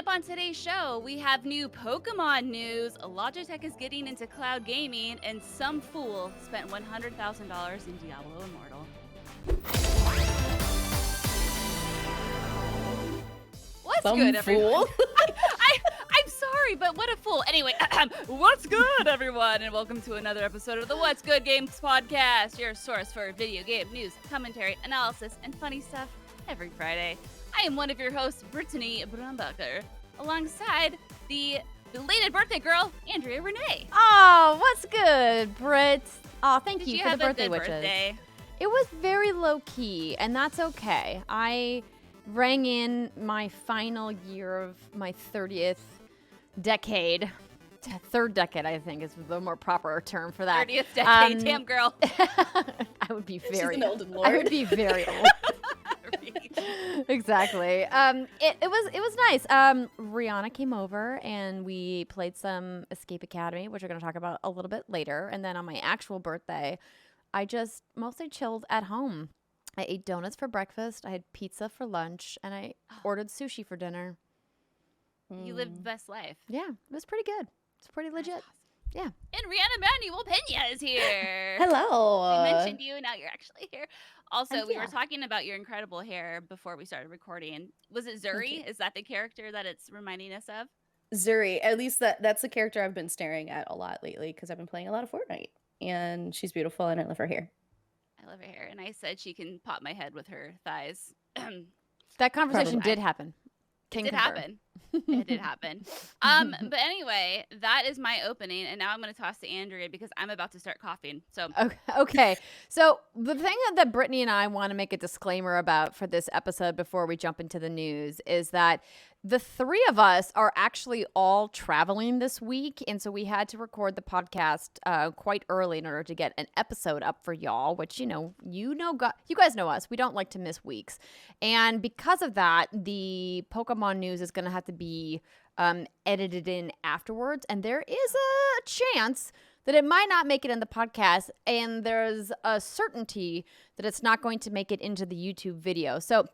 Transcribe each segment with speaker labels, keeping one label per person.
Speaker 1: up on today's show, we have new Pokemon news, Logitech is getting into cloud gaming, and some fool spent $100,000 in Diablo Immortal. What's
Speaker 2: Some
Speaker 1: good, everyone?
Speaker 2: fool?
Speaker 1: I'm sorry, but what a fool. Anyway, what's good, everyone? And welcome to another episode of the What's Good Games podcast, your source for video game news, commentary, analysis, and funny stuff every Friday. I am one of your hosts, Brittany Brumbacher, alongside the belated birthday girl, Andrea Renee.
Speaker 3: Oh, what's good, Britt? Oh, thank you for the birthday wishes.
Speaker 1: Birthday?
Speaker 3: It was very low-key, and that's okay. I rang in my final year of my 30th decade. Third decade, I think, is the more proper term for that.
Speaker 1: 30th decade, damn girl.
Speaker 3: I would be very.
Speaker 2: She's an old lord.
Speaker 3: I would be very old. Exactly. It was nice. Rihanna came over and we played some Escape Academy, which we're going to talk about a little bit later. And then on my actual birthday, I just mostly chilled at home. I ate donuts for breakfast. I had pizza for lunch, and I ordered sushi for dinner.
Speaker 1: You lived the best life.
Speaker 3: Yeah, it was pretty good. It's pretty legit.
Speaker 1: Awesome.
Speaker 3: Yeah.
Speaker 1: And Rihanna Manuel Pena is here.
Speaker 2: Hello.
Speaker 1: We mentioned you, now you're actually here. Also,
Speaker 2: And
Speaker 1: we were
Speaker 2: yeah.
Speaker 1: talking about your incredible hair before we started recording. Was it Zuri? Is that the character that it's reminding us of?
Speaker 2: Zuri. At least that's the character I've been staring at a lot lately because I've been playing a lot of Fortnite. And she's beautiful and I love her hair.
Speaker 1: I love her hair. And I said she can pop my head with her thighs.
Speaker 3: That conversation
Speaker 2: Probably.
Speaker 3: did happen.
Speaker 1: It did happen. It did happen. But anyway, that is my opening. And now I'm going to toss to Andrea because I'm about to start coughing. So
Speaker 3: Okay. So the thing that Brittany and I want to make a disclaimer about for this episode before we jump into the news is that the three of us are actually all traveling this week. And so we had to record the podcast quite early in order to get an episode up for y'all, which, you guys know us. We don't like to miss weeks. And because of that, the Pokemon news is going to have to be edited in afterwards. And there is a chance that it might not make it in the podcast. And there's a certainty that it's not going to make it into the YouTube video. So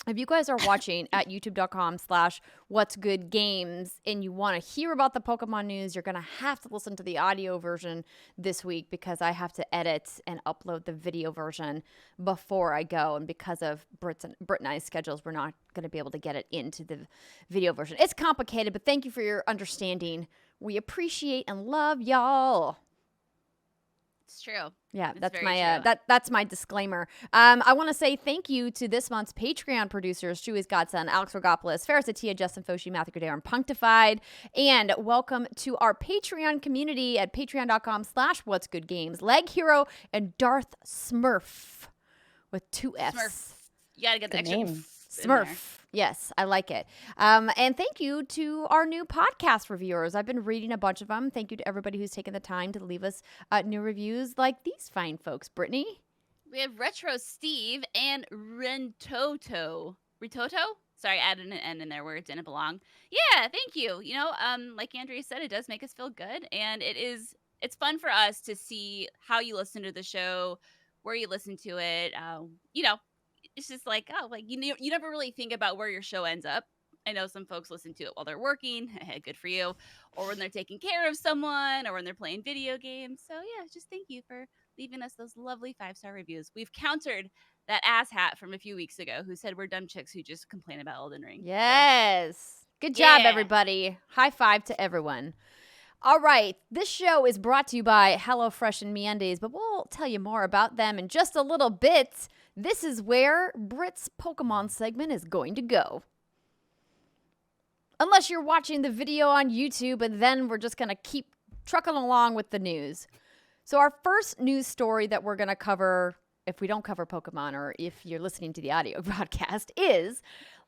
Speaker 3: if you guys are watching at youtube.com/whatsgoodgames and you want to hear about the Pokemon news, you're going to have to listen to the audio version this week because I have to edit and upload the video version before I go. And because of Britt and I's schedules, we're not going to be able to get it into the video version. It's complicated, but thank you for your understanding. We appreciate and love y'all.
Speaker 1: it's true.
Speaker 3: Yeah,
Speaker 1: It's
Speaker 3: that's
Speaker 1: very
Speaker 3: my
Speaker 1: true.
Speaker 3: that's my disclaimer. I want to say thank you to this month's Patreon producers: Chewy, Godson, Alex Rigopulos, Faris Attieh, Justin Foshee, Matthew Goderre, and Punkdefied. And welcome to our Patreon community at patreon.com/whatsgoodgames. Leg Hero and Darth Smurf with 2 F's.
Speaker 1: Smurf. You got to get the
Speaker 2: Good
Speaker 1: extra
Speaker 2: name.
Speaker 1: f in there.
Speaker 3: Smurf. Yes, I like it. And thank you to our new podcast reviewers. I've been reading a bunch of them. Thank you to everybody who's taken the time to leave us new reviews like these fine folks. Brittany?
Speaker 1: We have Retro Steve and Rentoto. Ritoto? Sorry, I added an N in there where it didn't belong. Yeah, thank you. Like Andrea said, it does make us feel good. And it's fun for us to see how you listen to the show, where you listen to it. It's just like, you never really think about where your show ends up. I know some folks listen to it while they're working. Good for you. Or when they're taking care of someone or when they're playing video games. So yeah, just thank you for leaving us those lovely 5-star reviews. We've countered that asshat from a few weeks ago who said we're dumb chicks who just complain about Elden Ring.
Speaker 3: Yes. Good job,
Speaker 1: Yeah.
Speaker 3: everybody. High five to everyone. All right. This show is brought to you by HelloFresh and MeUndies, but we'll tell you more about them in just a little bit. This is where Britt's Pokemon segment is going to go. Unless you're watching the video on YouTube, and then we're just going to keep trucking along with the news. So our first news story that we're going to cover, if we don't cover Pokemon or if you're listening to the audio broadcast, is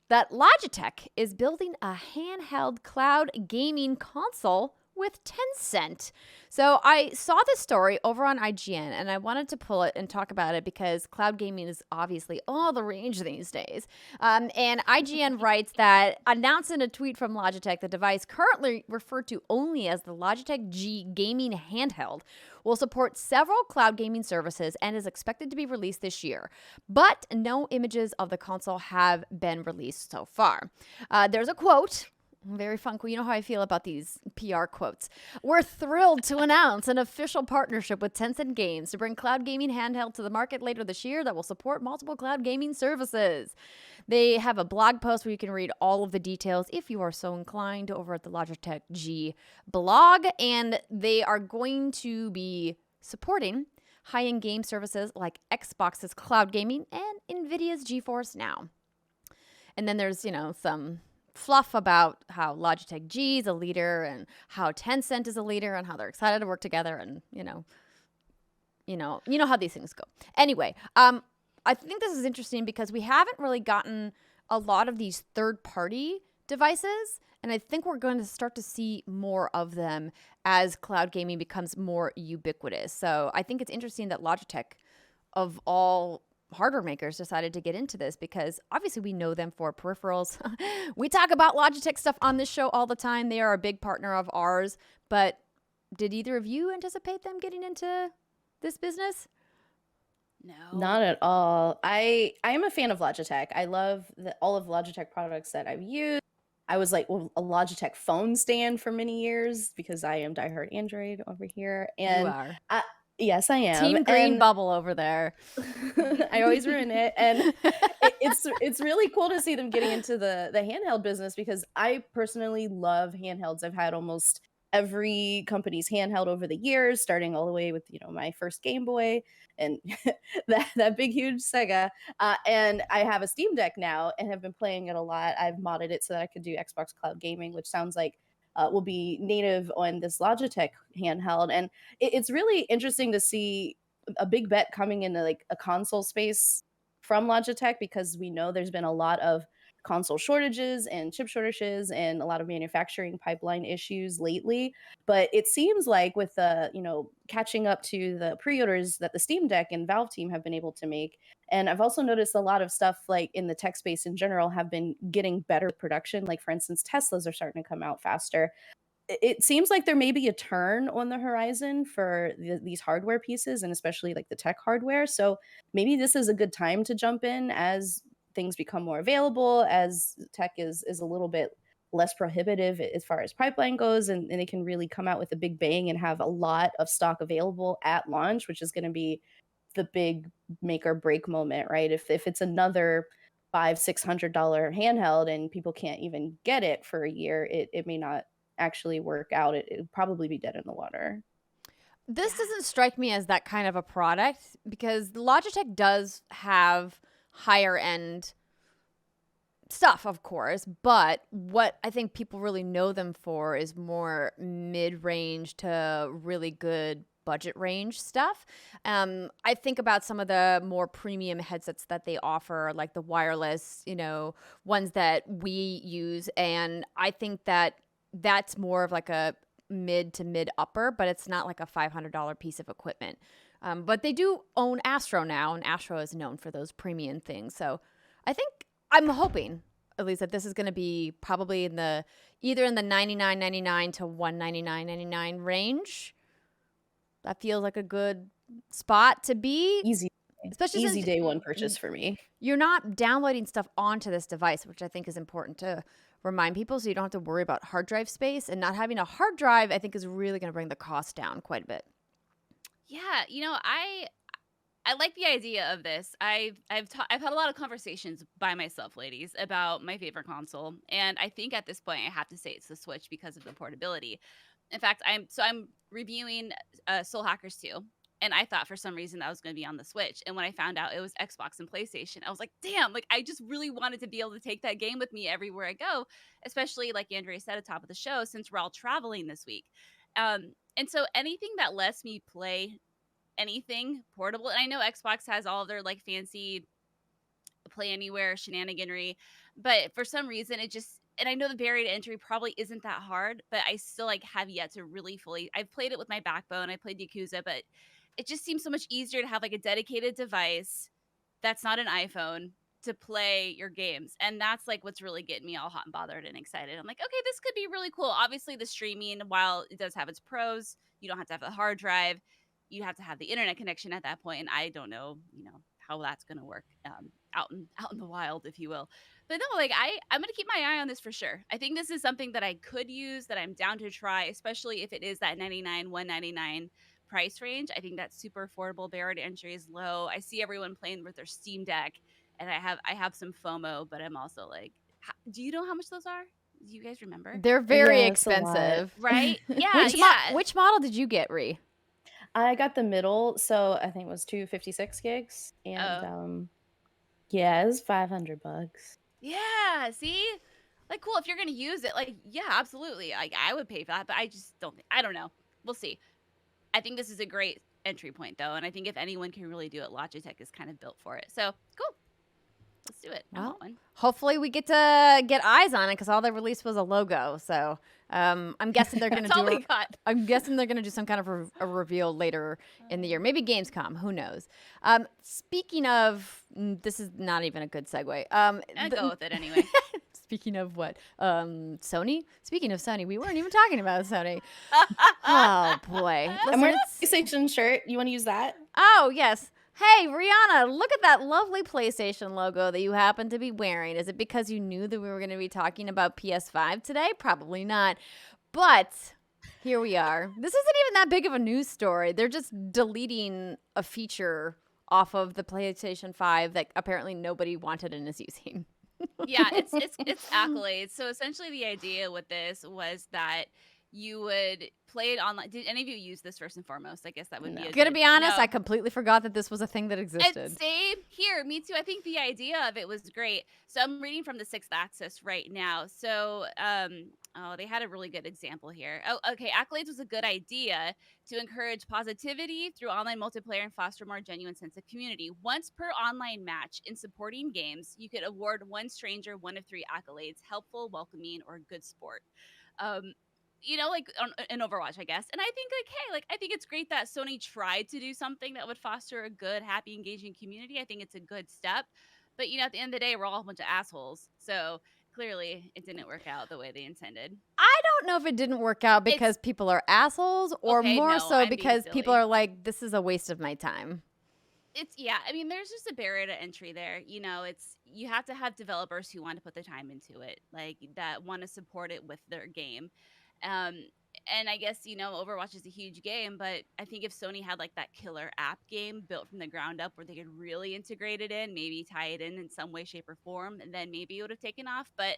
Speaker 3: that Logitech is building a handheld cloud gaming console with Tencent. So I saw this story over on IGN and I wanted to pull it and talk about it because cloud gaming is obviously all the rage these days. And IGN writes that, announced in a tweet from Logitech, the device currently referred to only as the Logitech G gaming handheld will support several cloud gaming services and is expected to be released this year. But no images of the console have been released so far. There's a quote Very fun. You know how I feel about these PR quotes. We're thrilled to announce an official partnership with Tencent Games to bring cloud gaming handheld to the market later this year that will support multiple cloud gaming services. They have a blog post where you can read all of the details if you are so inclined over at the Logitech G blog. And they are going to be supporting high-end game services like Xbox's cloud gaming and NVIDIA's GeForce Now. And then there's, some fluff about how Logitech G is a leader and how Tencent is a leader and how they're excited to work together and, you know how these things go. Anyway, I think this is interesting because we haven't really gotten a lot of these third-party devices, and I think we're going to start to see more of them as cloud gaming becomes more ubiquitous. So I think it's interesting that Logitech, of all hardware makers, decided to get into this because obviously we know them for peripherals. We talk about Logitech stuff on this show all the time. They are a big partner of ours, but did either of you anticipate them getting into this business?
Speaker 1: No.
Speaker 2: Not at all. I am a fan of Logitech. I love all of the Logitech products that I've used. I was like a Logitech phone stand for many years because I am diehard Android over here. And
Speaker 3: You are.
Speaker 2: yes, I am.
Speaker 3: Team Green
Speaker 2: And
Speaker 3: Bubble over there.
Speaker 2: I always ruin it. And it's really cool to see them getting into the handheld business because I personally love handhelds. I've had almost every company's handheld over the years, starting all the way with my first Game Boy and that big huge Sega. And I have a Steam Deck now and have been playing it a lot. I've modded it so that I could do Xbox Cloud Gaming, which sounds like will be native on this Logitech handheld. And it's really interesting to see a big bet coming into like a console space from Logitech because we know there's been a lot of console shortages and chip shortages and a lot of manufacturing pipeline issues lately. But it seems like with the, catching up to the pre-orders that the Steam Deck and Valve team have been able to make. And I've also noticed a lot of stuff like in the tech space in general have been getting better production. Like for instance, Teslas are starting to come out faster. It seems like there may be a turn on the horizon for these hardware pieces and especially like the tech hardware. So maybe this is a good time to jump in as things become more available, as tech is a little bit less prohibitive as far as pipeline goes, and it can really come out with a big bang and have a lot of stock available at launch, which is going to be the big make or break moment, right? If it's another $500-$600 handheld and people can't even get it for a year, it may not actually work out. It'd probably be dead in the water.
Speaker 3: This doesn't strike me as that kind of a product because Logitech does have higher end stuff, of course, but what I think people really know them for is more mid-range to really good budget range stuff. I think about some of the more premium headsets that they offer, like the wireless, ones that we use, and I think that that's more of like a mid to mid upper, but it's not like a $500 piece of equipment. But they do own Astro now, and Astro is known for those premium things. So I'm hoping at least that this is going to be probably either in the $99.99 to $199.99 range. That feels like a good spot to be.
Speaker 2: Easy
Speaker 3: Especially
Speaker 2: day one purchase for me.
Speaker 3: You're not downloading stuff onto this device, which I think is important to remind people so you don't have to worry about hard drive space. And not having a hard drive, I think, is really going to bring the cost down quite a bit.
Speaker 1: Yeah, I like the idea of this. I've had a lot of conversations by myself, ladies, about my favorite console, and I think at this point I have to say it's the Switch because of the portability. In fact, I'm reviewing Soul Hackers 2, and I thought for some reason that was going to be on the Switch, and when I found out it was Xbox and PlayStation, I was like, damn! Like I just really wanted to be able to take that game with me everywhere I go, especially like Andrea said at the top of the show, since we're all traveling this week. And so anything that lets me play anything portable, and I know Xbox has all of their like fancy play anywhere shenaniganry, but for some reason and I know the barrier to entry probably isn't that hard, but I still like have yet to really fully. I've played it with my Backbone, I played Yakuza, but it just seems so much easier to have like a dedicated device that's not an iPhone to play your games. And that's like what's really getting me all hot and bothered and excited. I'm like, okay, this could be really cool. Obviously the streaming, while it does have its pros, you don't have to have a hard drive. You have to have the internet connection at that point. And I don't know, how that's gonna work out in the wild, if you will. But no, like I'm gonna keep my eye on this for sure. I think this is something that I could use, that I'm down to try, especially if it is that 99, 199 price range. I think that's super affordable. Barrier to entry is low. I see everyone playing with their Steam Deck, and I have some FOMO, but I'm also like, do you know how much those are? Do you guys remember?
Speaker 3: They're very
Speaker 2: Yeah, it's a lot.
Speaker 3: expensive.
Speaker 1: Right? Yeah, yeah.
Speaker 3: Which model did you get, Ree?
Speaker 2: I got the middle, so I think it was 256 gigs, and yeah, it was $500.
Speaker 1: Yeah, see? Like, cool, if you're gonna use it, like, yeah, absolutely. Like, I would pay for that, but I just don't think, I don't know. We'll see. I think this is a great entry point, though, and I think if anyone can really do it, Logitech is kind of built for it. So, cool. Let's do it. I
Speaker 3: Well,
Speaker 1: want one.
Speaker 3: hopefully we get to get eyes on it because all they released was a logo. So I'm guessing they're going to
Speaker 1: That's all
Speaker 3: do.
Speaker 1: we got.
Speaker 3: I'm guessing they're going to do some kind of a reveal later in the year. Maybe Gamescom. Who knows? Speaking of, this is not even a good segue.
Speaker 1: Go with it anyway.
Speaker 3: Speaking of what? Sony? Speaking of Sony, we weren't even talking about Sony. Oh, boy.
Speaker 2: I'm wearing a PlayStation shirt. You want to use that?
Speaker 3: Oh, yes. Hey, Rihanna, look at that lovely PlayStation logo that you happen to be wearing. Is it because you knew that we were going to be talking about PS5 today? Probably not. But here we are. This isn't even that big of a news story. They're just deleting a feature off of the PlayStation 5 that apparently nobody wanted and is using.
Speaker 1: Yeah, it's accolades. So essentially the idea with this was that you would play it online. Did any of you use this first and foremost? I guess that would be
Speaker 3: Gonna be honest,
Speaker 1: no.
Speaker 3: I completely forgot that this was a thing that existed.
Speaker 1: And same here, me too. I think the idea of it was great. So I'm reading from the Sixth Axis right now. So they had a really good example here. Oh, okay. Accolades was a good idea to encourage positivity through online multiplayer and foster more genuine sense of community. Once per online match in supporting games, you could award one stranger one of 3 accolades: helpful, welcoming, or good sport. Like in Overwatch, I guess. And I think like, hey, like I think it's great that Sony tried to do something that would foster a good, happy, engaging community. I think it's a good step. But at the end of the day, we're all a bunch of assholes. So clearly it didn't work out the way they intended.
Speaker 3: I don't know if it didn't work out because people are assholes or
Speaker 1: Okay,
Speaker 3: more
Speaker 1: no,
Speaker 3: so
Speaker 1: I'm being
Speaker 3: because people
Speaker 1: silly.
Speaker 3: are like, this is a waste of my time.
Speaker 1: There's just a barrier to entry there. You have to have developers who want to put the time into it, like that want to support it with their game. And I guess, Overwatch is a huge game, but I think if Sony had like that killer app game built from the ground up where they could really integrate it in, maybe tie it in some way, shape, or form, and then maybe it would have taken off. But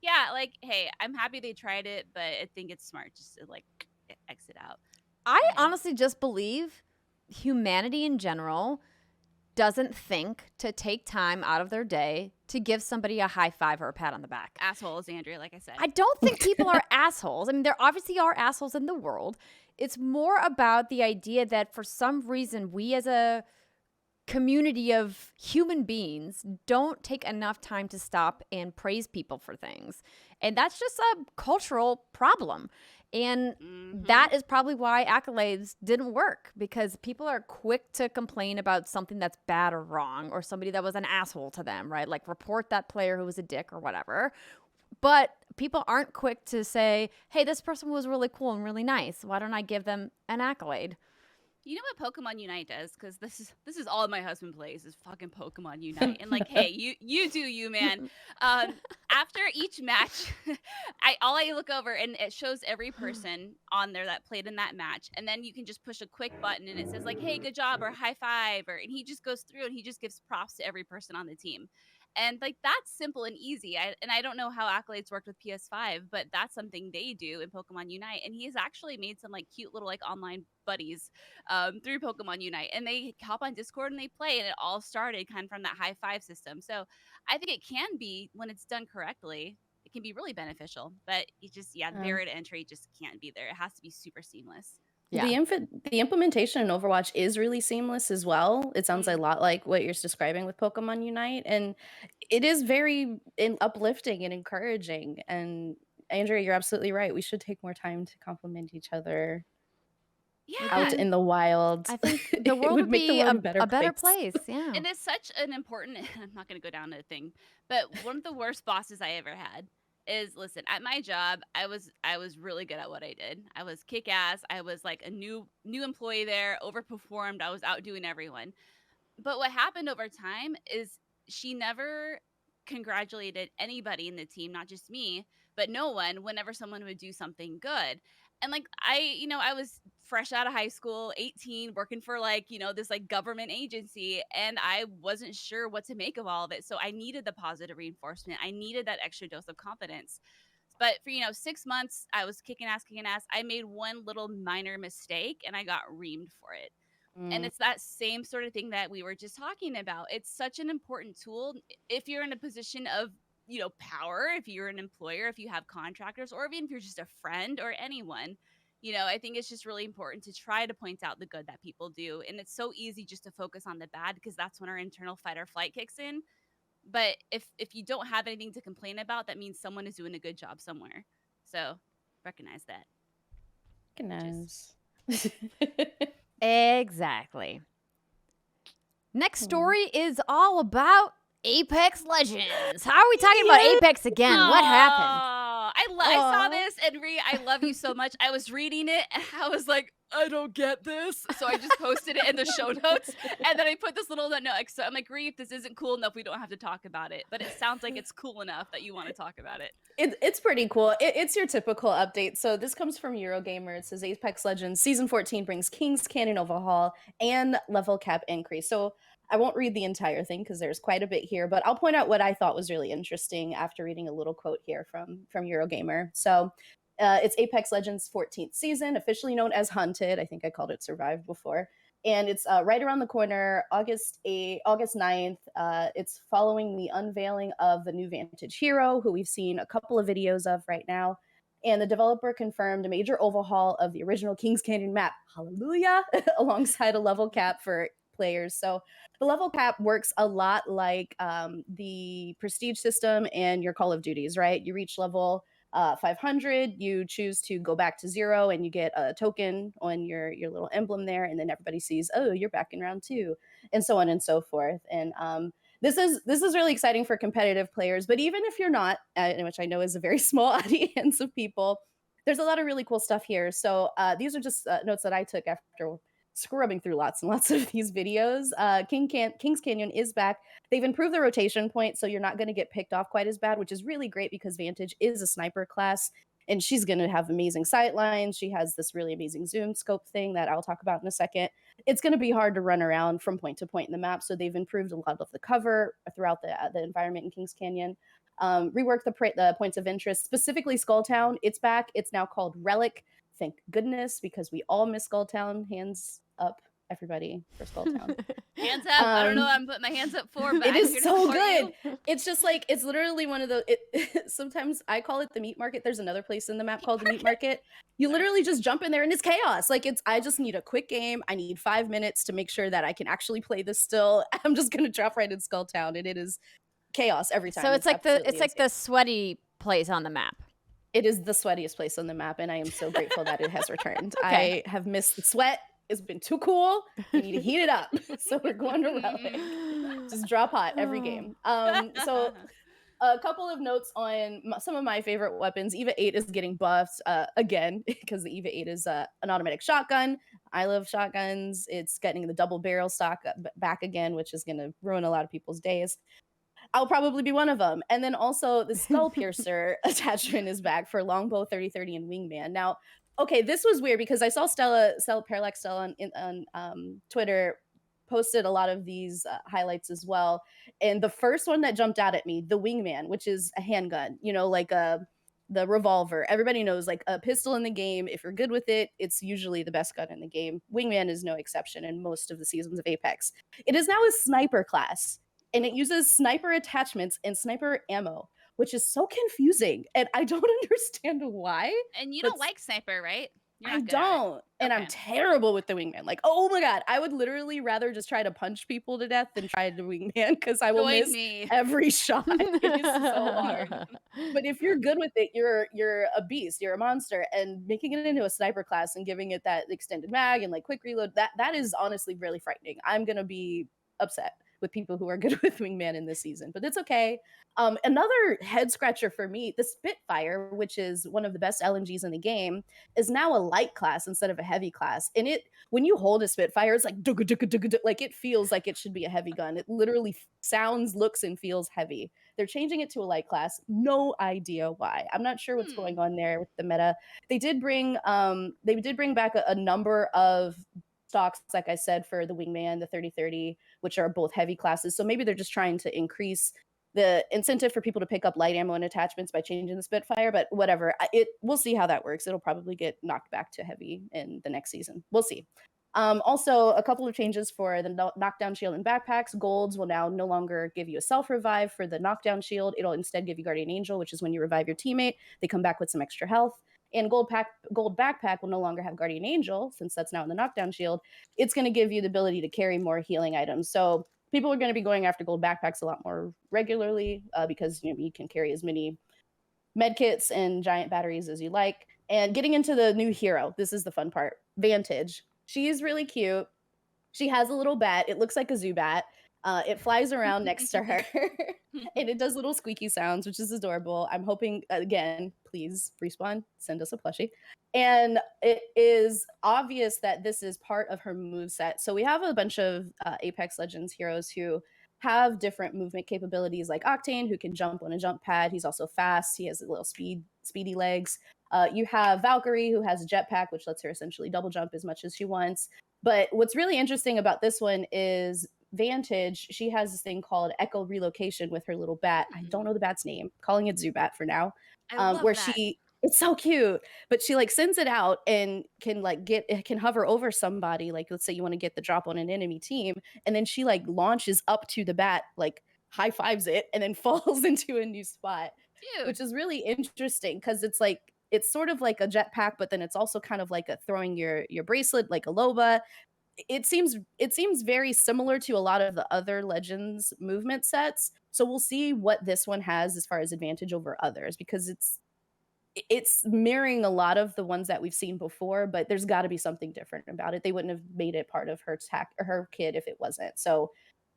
Speaker 1: yeah, like, hey, I'm happy they tried it, but I think it's smart just to like exit out.
Speaker 3: I honestly just believe humanity in general doesn't think to take time out of their day to give somebody a high five or a pat on the back.
Speaker 1: Assholes, Andrea, like I said.
Speaker 3: I don't think people are assholes. I mean, there obviously are assholes in the world. It's more about the idea that for some reason we as a community of human beings don't take enough time to stop and praise people for things. And that's just a cultural problem. And that is probably why accolades didn't work, because people are quick to complain about something that's bad or wrong, or somebody that was an asshole to them, right? Like report that player who was a dick or whatever. But people aren't quick to say, hey, this person was really cool and really nice. Why don't I give them an accolade?
Speaker 1: You know what Pokemon Unite does? Because this is all my husband plays is fucking Pokemon Unite. And like, hey, you do you, man. After each match, I look over and it shows every person on there that played in that match, and then you can just push a quick button and it says like, hey, good job, or high five, and he just goes through and he just gives props to every person on the team. And like that's simple and easy. I don't know how accolades worked with PS5, but that's something they do in Pokemon Unite. And he's actually made some like cute little like online buddies through Pokemon Unite, and they hop on Discord and they play. And it all started kind of from that high five system. So I think it can be, when it's done correctly, it can be really beneficial. But it just the barrier to entry just can't be there. It has to be super seamless.
Speaker 3: Yeah.
Speaker 2: The implementation in Overwatch is really seamless as well. It sounds a lot like what you're describing with Pokemon Unite, and it is very uplifting and encouraging. And Andrea, you're absolutely right. We should take more time to compliment each other out in the wild.
Speaker 3: I think the world would
Speaker 2: make the
Speaker 3: be
Speaker 2: world
Speaker 3: a better place. Yeah.
Speaker 1: And it's such an important, I'm not going to go down to the thing, but one of the worst bosses I ever had is, listen, at my job, I was really good at what I did. I was kick ass. I was like a new employee there, overperformed. I was outdoing everyone. But what happened over time is she never congratulated anybody in the team, not just me, but no one whenever someone would do something good. And like I was fresh out of high school, 18, working for like, this like government agency, and I wasn't sure what to make of all of it. So I needed the positive reinforcement. I needed that extra dose of confidence. But for 6 months, I was kicking ass, kicking ass. I made one little minor mistake and I got reamed for it. And
Speaker 2: Mm,
Speaker 1: it's that same sort of thing that we were just talking about. It's such an important tool if you're in a position of, power, if you're an employer, if you have contractors, or even if you're just a friend or anyone. I think it's just really important to try to point out the good that people do. And it's so easy just to focus on the bad because that's when our internal fight or flight kicks in. But if you don't have anything to complain about, that means someone is doing a good job somewhere. So recognize that.
Speaker 2: goodness.
Speaker 3: Exactly. Next story is all about Apex Legends. How are we talking about Apex again? What happened?
Speaker 1: I saw this, and I love you so much. I was reading it, and I was like, I don't get this. So I just posted it in the show notes, and then I put this little note. So I'm like, Reef, this isn't cool enough. We don't have to talk about it. But it sounds like it's cool enough that you want to talk about it.
Speaker 2: It's pretty cool. It's your typical update. So this comes from Eurogamer. It says Apex Legends Season 14 brings King's Canyon overhaul and level cap increase. So I won't read the entire thing because there's quite a bit here, but I'll point out what I thought was really interesting after reading a little quote here from Eurogamer. So it's Apex Legends 14th season, officially known as Hunted. I think I called it Survive before. And it's right around the corner, August 9th. It's following the unveiling of the new Vantage hero, who we've seen a couple of videos of right now. And the developer confirmed a major overhaul of the original Kings Canyon map, hallelujah, alongside a level cap for players. So the level cap works a lot like the prestige system and your Call of Duties, right? You reach level 500, you choose to go back to 0 and you get a token on your little emblem there, and then everybody sees, oh, you're back in round 2, and so on and so forth. And this is really exciting for competitive players, but even if you're not, which I know is a very small audience of people, there's a lot of really cool stuff here. So these are just notes that I took after scrubbing through lots and lots of these videos. Kings Canyon is back. They've improved the rotation point, so you're not going to get picked off quite as bad, which is really great because Vantage is a sniper class, and she's going to have amazing sight lines. She has this really amazing zoom scope thing that I'll talk about in a second. It's going to be hard to run around from point to point in the map, so they've improved a lot of the cover throughout the environment in Kings Canyon. Reworked the points of interest, specifically Skulltown. It's back. It's now called Relic. Thank goodness, because we all miss Skulltown. Hands up, everybody, for Skulltown.
Speaker 1: Hands up. I don't know what I'm putting my hands up for, but
Speaker 2: it is so good.
Speaker 1: You.
Speaker 2: It's just like, it's literally one of the, sometimes I call it the meat market. There's another place in the map called the meat market. You literally just jump in there and it's chaos. Like I just need a quick game. I need 5 minutes to make sure that I can actually play this still. I'm just going to drop right in Skulltown, and it is chaos every time.
Speaker 3: So it's like the sweaty place on the map.
Speaker 2: It is the sweatiest place on the map, and I am so grateful that it has returned. Okay. I have missed the sweat. It's been too cool. We need to heat it up. So we're going to Relic. Just drop hot every game. So a couple of notes on some of my favorite weapons. EVA 8 is getting buffed again because the EVA 8 is an automatic shotgun. I love shotguns. It's getting the double barrel stock back again, which is going to ruin a lot of people's days. I'll probably be one of them. And then also the Skull Piercer attachment is back for Longbow 3030 and Wingman. Now, okay, this was weird because I saw Parallax Stella on Twitter posted a lot of these highlights as well. And the first one that jumped out at me, the Wingman, which is a handgun, like the revolver. Everybody knows, like, a pistol in the game, if you're good with it, it's usually the best gun in the game. Wingman is no exception in most of the seasons of Apex. It is now a sniper class, and it uses sniper attachments and sniper ammo, which is so confusing, and I don't understand why.
Speaker 1: And you don't like sniper, right?
Speaker 2: I don't, and I'm terrible with the Wingman. Like, oh my god, I would literally rather just try to punch people to death than try the Wingman because I will miss every shot. It is so hard. But if you're good with it, you're a beast. You're a monster. And making it into a sniper class and giving it that extended mag and like quick reload, that is honestly really frightening. I'm gonna be upset with people who are good with Wingman in this season, but it's okay. Another head scratcher for me, the Spitfire, which is one of the best LMGs in the game, is now a light class instead of a heavy class. And it, when you hold a Spitfire, it's like like it feels like it should be a heavy gun. It literally sounds, looks, and feels heavy. They're changing it to a light class. No idea why. I'm not sure what's going on there with the meta. They did bring back a number of stocks, like I said, for the Wingman, the 3030, which are both heavy classes. So maybe they're just trying to increase the incentive for people to pick up light ammo and attachments by changing the Spitfire, but whatever. We'll see how that works. It'll probably get knocked back to heavy in the next season. We'll see. Also, a couple of changes for the knockdown shield and backpacks. Golds will now no longer give you a self-revive for the knockdown shield. It'll instead give you Guardian Angel, which is when you revive your teammate, they come back with some extra health. And gold backpack will no longer have Guardian Angel, since that's now in the knockdown shield. It's going to give you the ability to carry more healing items. So people are going to be going after gold backpacks a lot more regularly because you can carry as many med kits and giant batteries as you like. And getting into the new hero, this is the fun part. Vantage. She's really cute. She has a little bat. It looks like a Zubat. It flies around next to her and it does little squeaky sounds, which is adorable. I'm hoping, again, please Respawn, send us a plushie. And it is obvious that this is part of her moveset. So we have a bunch of Apex Legends heroes who have different movement capabilities, like Octane, who can jump on a jump pad. He's also fast. He has a little speedy legs. You have Valkyrie, who has a jetpack, which lets her essentially double jump as much as she wants. But what's really interesting about this one is Vantage. She has this thing called Echo Relocation with her little bat. I don't know the bat's name. Calling it Zubat for now. Where that. It's so cute, but she like sends it out and can hover over somebody. Like, let's say you want to get the drop on an enemy team, and then she like launches up to the bat, like high fives it, and then falls into a new spot. Cute. Which is really interesting because it's sort of like a jetpack, but then it's also kind of like a throwing your bracelet, like a Loba. It seems very similar to a lot of the other Legends movement sets. So we'll see what this one has as far as advantage over others, because it's mirroring a lot of the ones that we've seen before, but there's got to be something different about it. They wouldn't have made it part of her kit if it wasn't. So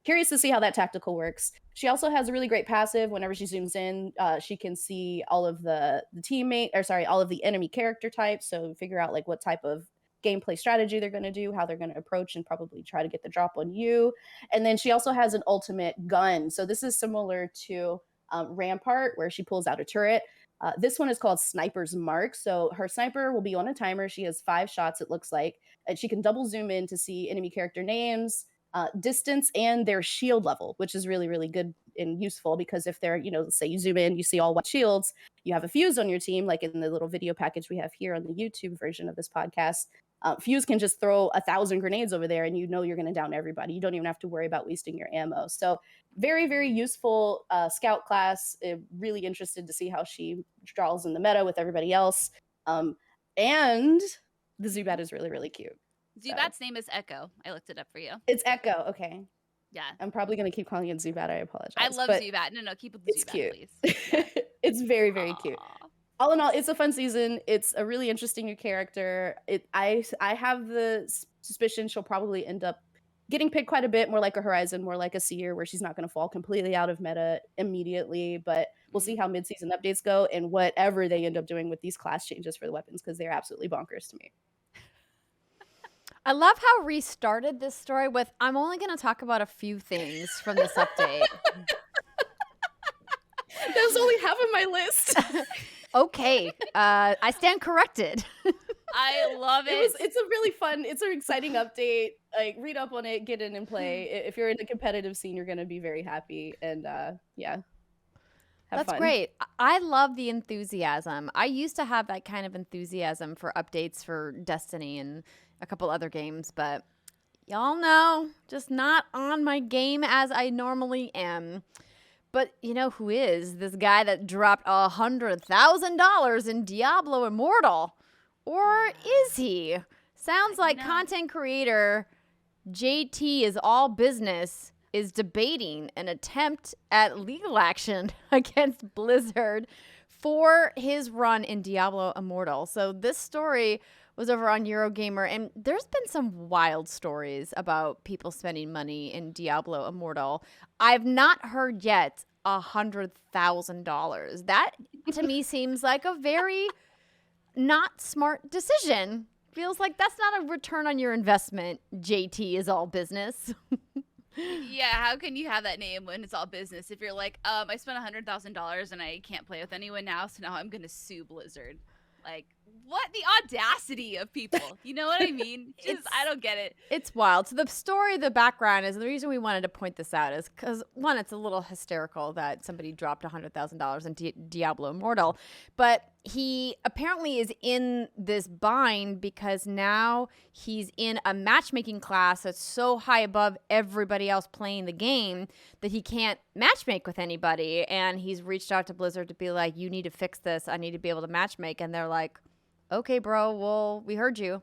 Speaker 2: curious to see how that tactical works. She also has a really great passive. Whenever she zooms in, she can see all of all of the enemy character types. So figure out like what type of gameplay strategy they're going to do, how they're going to approach, and probably try to get the drop on you. And then she also has an ultimate gun. So this is similar to Rampart, where she pulls out a turret. This one is called Sniper's Mark. So her sniper will be on a timer. She has 5 shots, it looks like. And she can double zoom in to see enemy character names, distance, and their shield level, which is really, really good and useful, because if they're, let's say you zoom in, you see all white shields, you have a Fuse on your team, like in the little video package we have here on the YouTube version of this podcast. Fuse can just throw 1,000 grenades over there and you're going to down everybody. You don't even have to worry about wasting your ammo. So very, very useful scout class. Really interested to see how she draws in the meta with everybody else. And the Zubat is really, really cute.
Speaker 1: Zubat's name is Echo. I looked it up for you.
Speaker 2: It's Echo. Okay.
Speaker 1: Yeah.
Speaker 2: I'm probably going to keep calling it Zubat. I apologize.
Speaker 1: I love Zubat. No, keep with the Zubat,
Speaker 2: cute.
Speaker 1: Please. Yeah.
Speaker 2: It's very, very cute. All in all, it's a fun season. It's a really interesting new character. I have the suspicion she'll probably end up getting picked quite a bit, more like a Horizon, more like a Seer, where she's not going to fall completely out of meta immediately. But we'll see how mid-season updates go and whatever they end up doing with these class changes for the weapons, because they're absolutely bonkers to me.
Speaker 3: I love how Ree started this story with, I'm only going to talk about a few things from this update.
Speaker 2: That was only half of my list.
Speaker 3: Okay. I stand corrected.
Speaker 1: I love it.
Speaker 2: It's a really fun, it's an exciting update. Like, read up on it, get in and play. If you're in a competitive scene, you're going to be very happy. And yeah.
Speaker 3: That's fun. Great. I love the enthusiasm. I used to have that kind of enthusiasm for updates for Destiny and a couple other games, but y'all know, just not on my game as I normally am. But you know who is? This guy that dropped $100,000 in Diablo Immortal. Or is he? Sounds like content creator JT is all business is debating an attempt at legal action against Blizzard for his run in Diablo Immortal. So this story was over on Eurogamer, and there's been some wild stories about people spending money in Diablo Immortal. I've not heard yet $100,000. That to me seems like a very not smart decision. Feels like that's not a return on your investment. JT is all business.
Speaker 1: Yeah, how can you have that name when it's all business? If you're like, I spent $100,000 and I can't play with anyone now, so now I'm gonna sue Blizzard. Like, what the audacity of people? You know what I mean? Just, I don't get it.
Speaker 3: It's wild. So the story, the background is, the reason we wanted to point this out is because, one, it's a little hysterical that somebody dropped $100,000 in Diablo Immortal, but he apparently is in this bind because now he's in a matchmaking class that's so high above everybody else playing the game that he can't matchmake with anybody. And he's reached out to Blizzard to be like, you need to fix this. I need to be able to matchmake. And they're like, okay, bro, well, we heard you.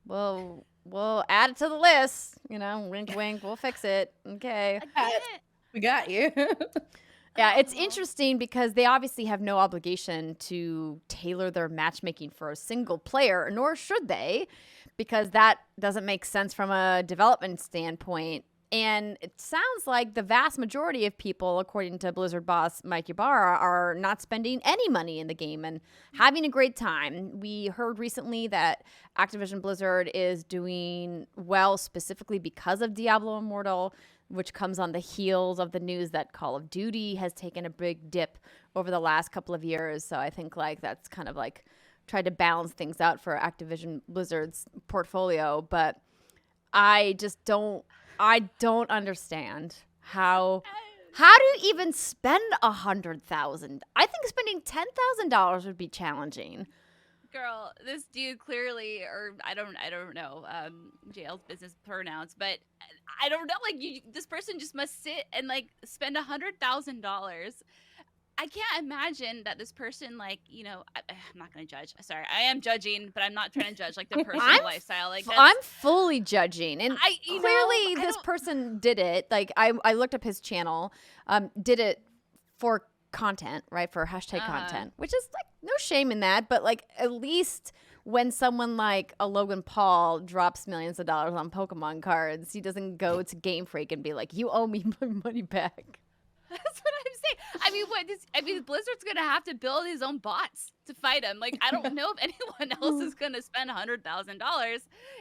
Speaker 3: We'll add it to the list. You know, wink, wink, we'll fix it. Okay.
Speaker 2: We got you.
Speaker 3: Yeah, it's interesting because they obviously have no obligation to tailor their matchmaking for a single player, nor should they, because that doesn't make sense from a development standpoint. And it sounds like the vast majority of people, according to Blizzard boss Mike Ybarra, are not spending any money in the game and having a great time. We heard recently that Activision Blizzard is doing well specifically because of Diablo Immortal, which comes on the heels of the news that Call of Duty has taken a big dip over the last couple of years. So I think like that's kind of like tried to balance things out for Activision Blizzard's portfolio. But I don't understand how do you even spend $100,000? I think spending $10,000 would be challenging.
Speaker 1: Girl, this dude clearly, or I don't know, JL's business pronouns, but I don't know, like, this person just must sit and, like, spend $100,000. I can't imagine that this person, like, you know, I'm not going to judge. Sorry, I am judging, but I'm not trying to judge, like, their personal lifestyle. Like,
Speaker 3: I'm fully judging. And clearly this person did it. Like, I looked up his channel, did it for content, right? For hashtag content, which is, like, no shame in that. But, like, at least when someone like a Logan Paul drops millions of dollars on Pokemon cards, he doesn't go to Game Freak and be like, you owe me my money back.
Speaker 1: That's what I'm saying. I mean, Blizzard's gonna have to build his own bots to fight him. Like, I don't know if anyone else is gonna spend $100,000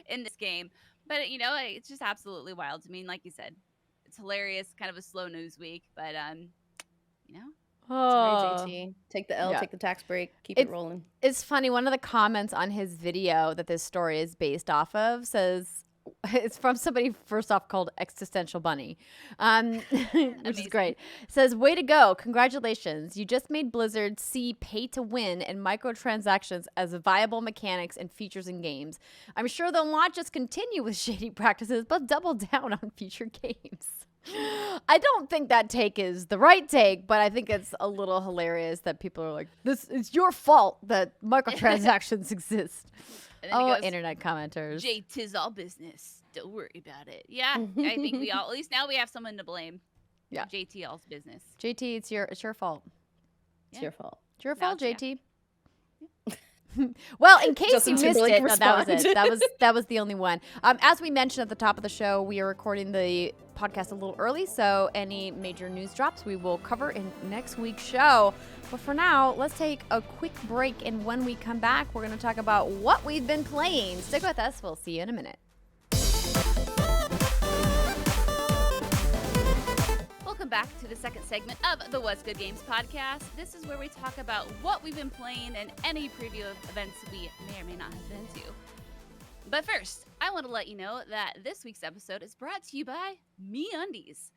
Speaker 1: in this game. But you know, it's just absolutely wild. I mean, like you said, it's hilarious. Kind of a slow news week, but you know.
Speaker 2: Sorry, JT. Take the L, take the tax break, keep it rolling.
Speaker 3: It's funny. One of the comments on his video that this story is based off of says, it's from somebody, first off, called Existential Bunny, which is great. It says, way to go. Congratulations. You just made Blizzard see pay to win and microtransactions as viable mechanics and features in games. I'm sure they'll not just continue with shady practices, but double down on future games. I don't think that take is the right take, but I think it's a little hilarious that people are like, this is your fault that microtransactions exist. Oh, goes, internet commenters.
Speaker 1: "'Tis all business. Don't worry about it." Yeah, I think we all, at least now we have someone to blame. Yeah, JT all's business.
Speaker 3: JT, it's your fault.
Speaker 2: It's your fault.
Speaker 3: It's your fault, JT. Well, in case you missed it, no, that was it. That was the only one. As we mentioned at the top of the show, we are recording the podcast a little early, so any major news drops we will cover in next week's show. But for now, let's take a quick break, and when we come back, we're going to talk about what we've been playing. Stick with us. We'll see you in a minute.
Speaker 1: Welcome back to the second segment of the What's Good Games podcast. This is where we talk about what we've been playing and any preview of events we may or may not have been to. But first, I want to let you know that this week's episode is brought to you by MeUndies.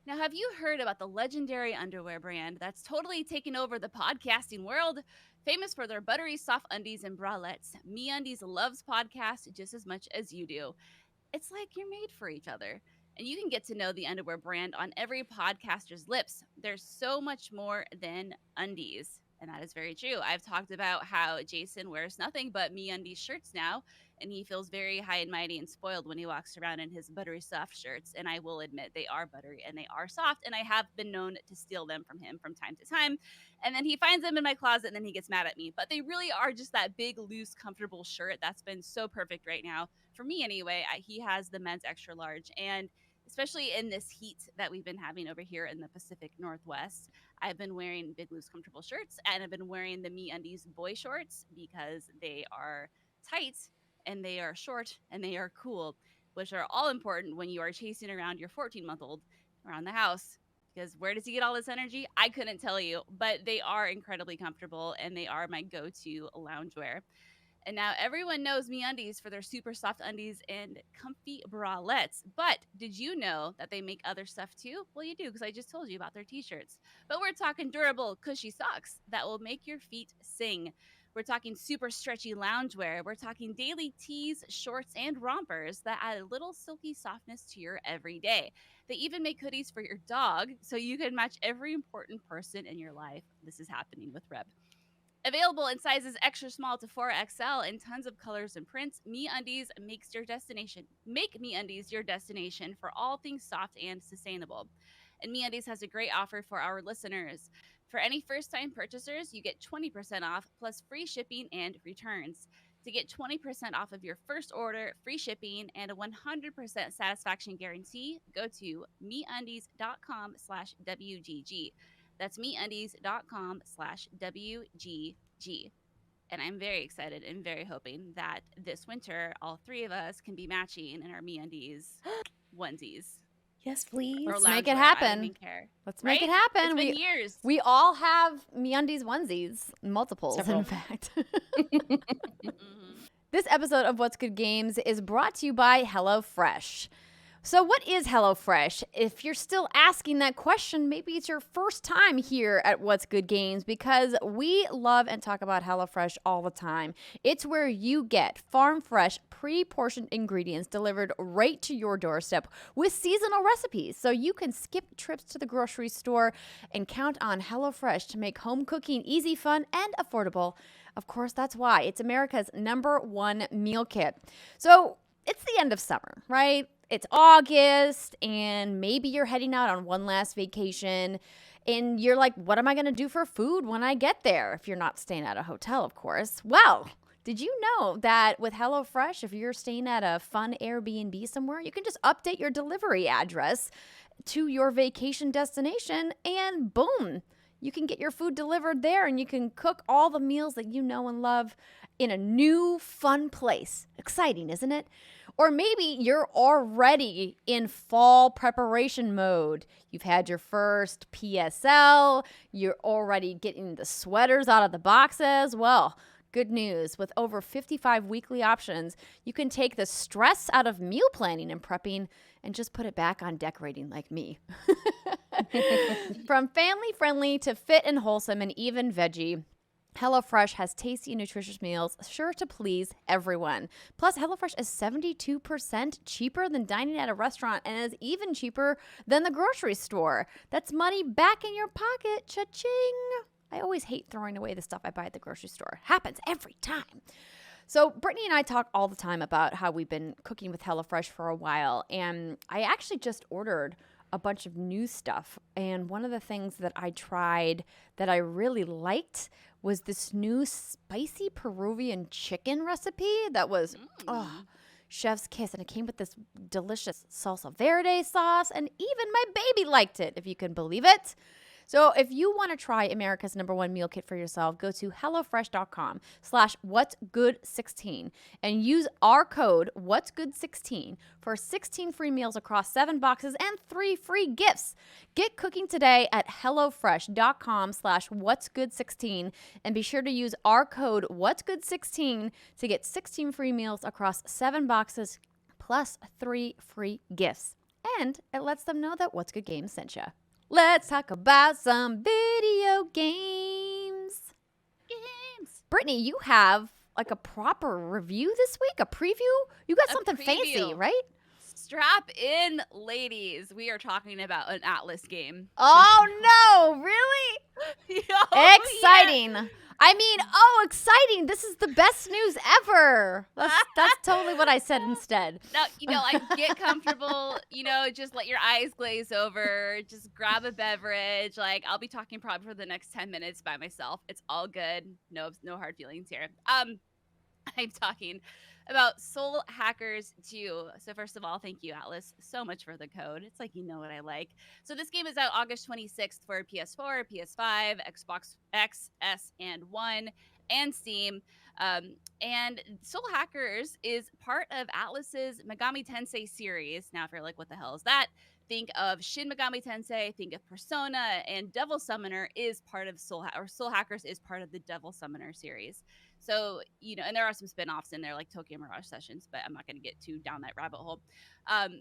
Speaker 1: Now, have you heard about the legendary underwear brand that's totally taken over the podcasting world? Famous for their buttery soft undies and bralettes, MeUndies loves podcasts just as much as you do. It's like you're made for each other. And you can get to know the underwear brand on every podcaster's lips. There's so much more than undies. And that is very true. I've talked about how Jason wears nothing but MeUndies shirts now, and he feels very high and mighty and spoiled when he walks around in his buttery soft shirts. And I will admit they are buttery and they are soft, and I have been known to steal them from him from time to time. And then he finds them in my closet and then he gets mad at me. But they really are just that big, loose, comfortable shirt that's been so perfect right now. For me, anyway, he has the men's extra large. And especially in this heat that we've been having over here in the Pacific Northwest, I've been wearing big, loose, comfortable shirts, and I've been wearing the MeUndies boy shorts because they are tight and they are short and they are cool, which are all important when you are chasing around your 14-month-old around the house. Because where does he get all this energy? I couldn't tell you, but they are incredibly comfortable and they are my go-to loungewear. And now everyone knows MeUndies for their super soft undies and comfy bralettes. But did you know that they make other stuff too? Well, you do, because I just told you about their t-shirts. But we're talking durable, cushy socks that will make your feet sing. We're talking super stretchy loungewear. We're talking daily tees, shorts, and rompers that add a little silky softness to your everyday. They even make hoodies for your dog, so you can match every important person in your life. This is happening with Reb. Available in sizes extra small to 4XL in tons of colors and prints, MeUndies makes your destination. Make MeUndies your destination for all things soft and sustainable. And MeUndies has a great offer for our listeners. For any first-time purchasers, you get 20% off plus free shipping and returns. To get 20% off of your first order, free shipping, and a 100% satisfaction guarantee, go to MeUndies.com/WGG. That's MeUndies.com/WGG. And I'm very excited and very hoping that this winter, all three of us can be matching in our MeUndies onesies.
Speaker 2: Yes, please.
Speaker 1: Or
Speaker 3: Let's make it
Speaker 1: loungewear. I don't
Speaker 3: happen.
Speaker 1: even care.
Speaker 3: Let's
Speaker 1: Right?
Speaker 3: make it happen.
Speaker 1: It's been years.
Speaker 3: We all have MeUndies onesies, multiples,
Speaker 2: Several.
Speaker 3: in fact.
Speaker 1: Mhm.
Speaker 3: This episode of What's Good Games is brought to you by HelloFresh. So what is HelloFresh? If you're still asking that question, maybe it's your first time here at What's Good Games, because we love and talk about HelloFresh all the time. It's where you get farm fresh, pre-portioned ingredients delivered right to your doorstep with seasonal recipes. So you can skip trips to the grocery store and count on HelloFresh to make home cooking easy, fun, and affordable. Of course, that's why it's America's #1 meal kit. So it's the end of summer, right? It's August, and maybe you're heading out on one last vacation, and you're like, what am I going to do for food when I get there? If you're not staying at a hotel, of course. Well, did you know that with HelloFresh, if you're staying at a fun Airbnb somewhere, you can just update your delivery address to your vacation destination, and boom, you can get your food delivered there, and you can cook all the meals that you know and love in a new, fun place. Exciting, isn't it? Or maybe you're already in fall preparation mode. You've had your first PSL. You're already getting the sweaters out of the boxes. Well, good news. With over 55 weekly options, you can take the stress out of meal planning and prepping and just put it back on decorating like me. From family-friendly to fit and wholesome and even veggie, HelloFresh has tasty and nutritious meals sure to please everyone. Plus, HelloFresh is 72% cheaper than dining at a restaurant and is even cheaper than the grocery store. That's money back in your pocket. Cha-ching! I always hate throwing away the stuff I buy at the grocery store. Happens every time. So Brittany and I talk all the time about how we've been cooking with HelloFresh for a while, and I actually just ordered a bunch of new stuff. And one of the things that I tried that I really liked was this new spicy Peruvian chicken recipe that was chef's kiss. And it came with this delicious salsa verde sauce, and even my baby liked it, if you can believe it. So if you want to try America's #1 meal kit for yourself, go to HelloFresh.com/whatsgood16 and use our code whatsgood16 for 16 free meals across 7 boxes and 3 free gifts. Get cooking today at HelloFresh.com/whatsgood16 and be sure to use our code whatsgood16 to get 16 free meals across 7 boxes plus 3 free gifts. And it lets them know that What's Good Games sent you. Let's talk about some video games. Brittany, you have like a proper review this week, a preview? You got something fancy, right?
Speaker 1: Strap in, ladies. We are talking about an Atlas game.
Speaker 3: Oh no, really?
Speaker 1: Oh,
Speaker 3: Exciting. I mean, exciting. This is the best news ever. That's totally what I said instead.
Speaker 1: No, like get comfortable, just let your eyes glaze over, just grab a beverage. Like I'll be talking probably for the next 10 minutes by myself. It's all good. No hard feelings here. I'm talking about Soul Hackers 2. So first of all, thank you, Atlas, so much for the code. It's like, you know what I like. So this game is out August 26th for PS4, PS5, Xbox X, S, and One, and Steam. And Soul Hackers is part of Atlas's Megami Tensei series. Now, if you're like, what the hell is that? Think of Shin Megami Tensei, think of Persona, and Devil Summoner is part of Soul Hackers is part of the Devil Summoner series. So, and there are some spin-offs in there like Tokyo Mirage Sessions, but I'm not going to get too down that rabbit hole.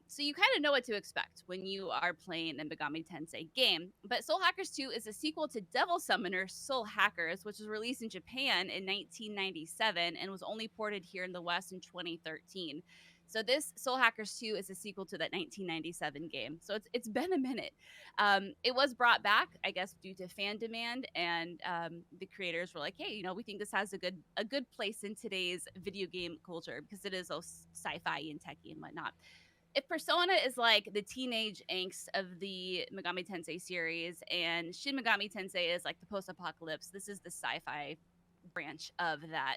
Speaker 1: So you kind of know what to expect when you are playing a Megami Tensei game. But Soul Hackers 2 is a sequel to Devil Summoner Soul Hackers, which was released in Japan in 1997 and was only ported here in the West in 2013. So this Soul Hackers 2 is a sequel to that 1997 game. So it's been a minute. It was brought back, I guess, due to fan demand, and the creators were like, "Hey, we think this has a good place in today's video game culture because it is all sci-fi and techie and whatnot." If Persona is like the teenage angst of the Megami Tensei series, and Shin Megami Tensei is like the post-apocalypse, this is the sci-fi branch of that.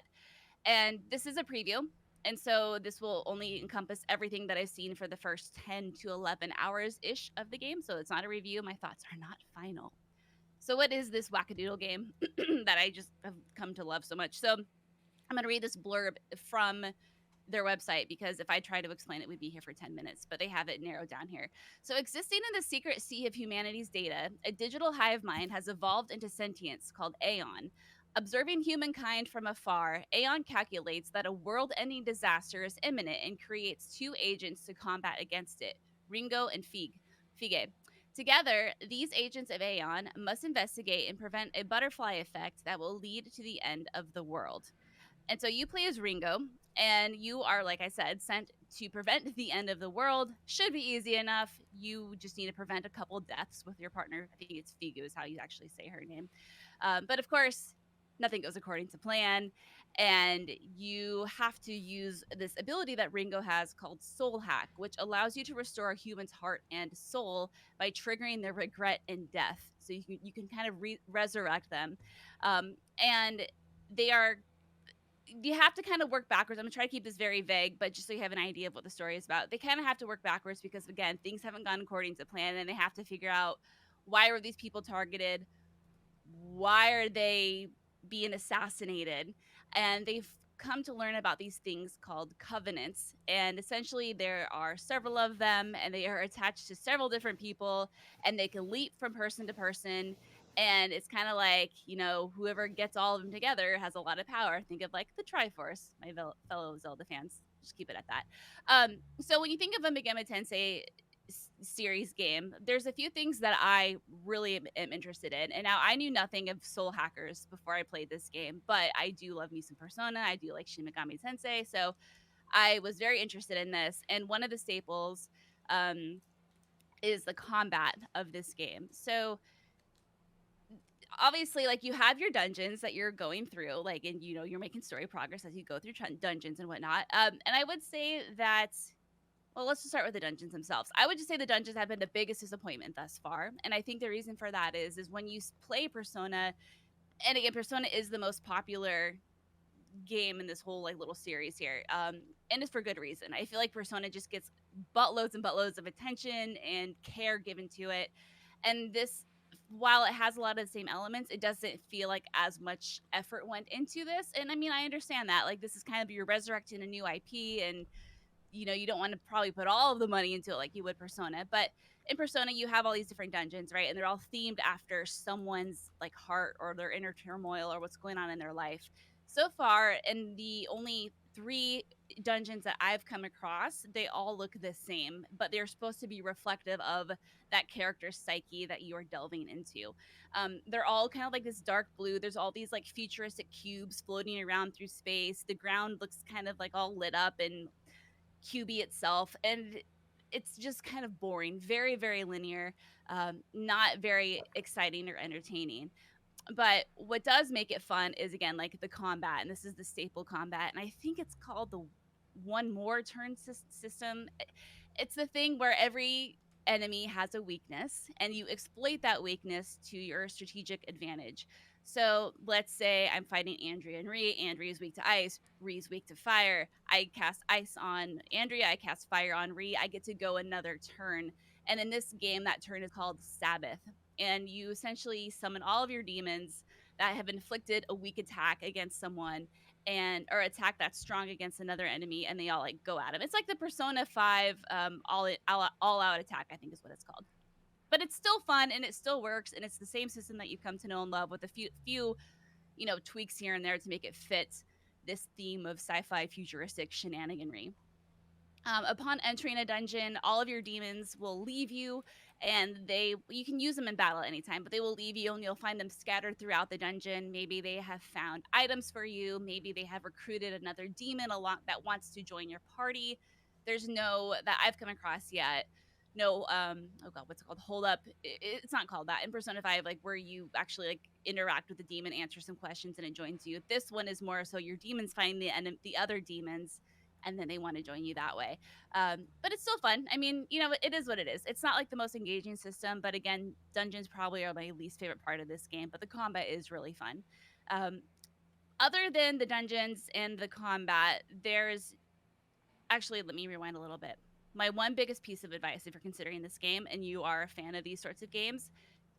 Speaker 1: And this is a preview. And so this will only encompass everything that I've seen for the first 10 to 11 hours-ish of the game. So it's not a review. My thoughts are not final. So what is this wackadoodle game that I just have come to love so much? So I'm going to read this blurb from their website because if I try to explain it, we'd be here for 10 minutes, but they have it narrowed down here. So existing in the secret sea of humanity's data, a digital hive mind has evolved into sentience called Aeon. Observing humankind from afar, Aeon calculates that a world-ending disaster is imminent and creates two agents to combat against it, Ringo and Fige. Together, these agents of Aeon must investigate and prevent a butterfly effect that will lead to the end of the world. And so you play as Ringo, and you are, like I said, sent to prevent the end of the world. Should be easy enough. You just need to prevent a couple deaths with your partner. I think it's Figu is how you actually say her name. But of course, nothing goes according to plan, and you have to use this ability that Ringo has called Soul Hack, which allows you to restore a human's heart and soul by triggering their regret and death. So you can kind of resurrect them, and they are. You have to kind of work backwards. I'm gonna try to keep this very vague, but just so you have an idea of what the story is about. They kind of have to work backwards because again, things haven't gone according to plan, and they have to figure out why were these people targeted, why are they being assassinated, and they've come to learn about these things called covenants, and essentially there are several of them and they are attached to several different people, and they can leap from person to person, and it's kind of like whoever gets all of them together has a lot of power. Think of like the Triforce, my fellow Zelda fans, just keep it at that. So when you think of a Megami Tensei series game, there's a few things that I really am interested in. And now I knew nothing of Soul Hackers before I played this game, but I do love me some Persona. I do like Shin Megami Tensei. So I was very interested in this. And one of the staples is the combat of this game. So obviously, like, you have your dungeons that you're going through, like, and you're making story progress as you go through dungeons and whatnot. And I would say that, well, let's just start with the dungeons themselves. I would just say the dungeons have been the biggest disappointment thus far. And I think the reason for that is when you play Persona, and again, Persona is the most popular game in this whole like little series here. And it's for good reason. I feel like Persona just gets buttloads and buttloads of attention and care given to it. And this, while it has a lot of the same elements, it doesn't feel like as much effort went into this. And I mean, I understand that. Like, this is kind of, you're resurrecting a new IP, and you don't want to probably put all of the money into it like you would Persona. But in Persona, you have all these different dungeons, right? And they're all themed after someone's like heart or their inner turmoil or what's going on in their life. So far, in the only 3 dungeons that I've come across, they all look the same, but they're supposed to be reflective of that character's psyche that you are delving into. They're all kind of like this dark blue. There's all these like futuristic cubes floating around through space. The ground looks kind of like all lit up and cubey itself, and it's just kind of boring, very, very linear, not very exciting or entertaining. But what does make it fun is, again, like the combat, and this is the staple combat, and I think it's called the one more turn system. It's the thing where every enemy has a weakness, and you exploit that weakness to your strategic advantage. So let's say I'm fighting Andrea and Ree. Andrea's weak to ice. Ree's weak to fire. I cast ice on Andrea. I cast fire on Ree. I get to go another turn. And in this game, that turn is called Sabbath. And you essentially summon all of your demons that have inflicted a weak attack against someone, and or attack that's strong against another enemy, and they all like go at him. It's like the Persona 5 all out attack, I think is what it's called. But it's still fun and it still works, and it's the same system that you've come to know and love, with a few tweaks here and there to make it fit this theme of sci-fi futuristic shenaniganry. Upon entering a dungeon, all of your demons will leave you, and you can use them in battle at any time, but they will leave you, and you'll find them scattered throughout the dungeon. Maybe they have found items for you. Maybe they have recruited another demon along that wants to join your party. There's no that I've come across yet. No, oh god, what's it called? Hold up. It's not called that in Persona 5, like where you actually like interact with the demon, answer some questions, and it joins you. This one is more so your demons find the other demons, and then they want to join you that way. But it's still fun. I mean, it is what it is. It's not like the most engaging system, but again, dungeons probably are my least favorite part of this game, but the combat is really fun. Um, Other than the dungeons and the combat, there's actually, let me rewind a little bit. My one biggest piece of advice, if you're considering this game and you are a fan of these sorts of games,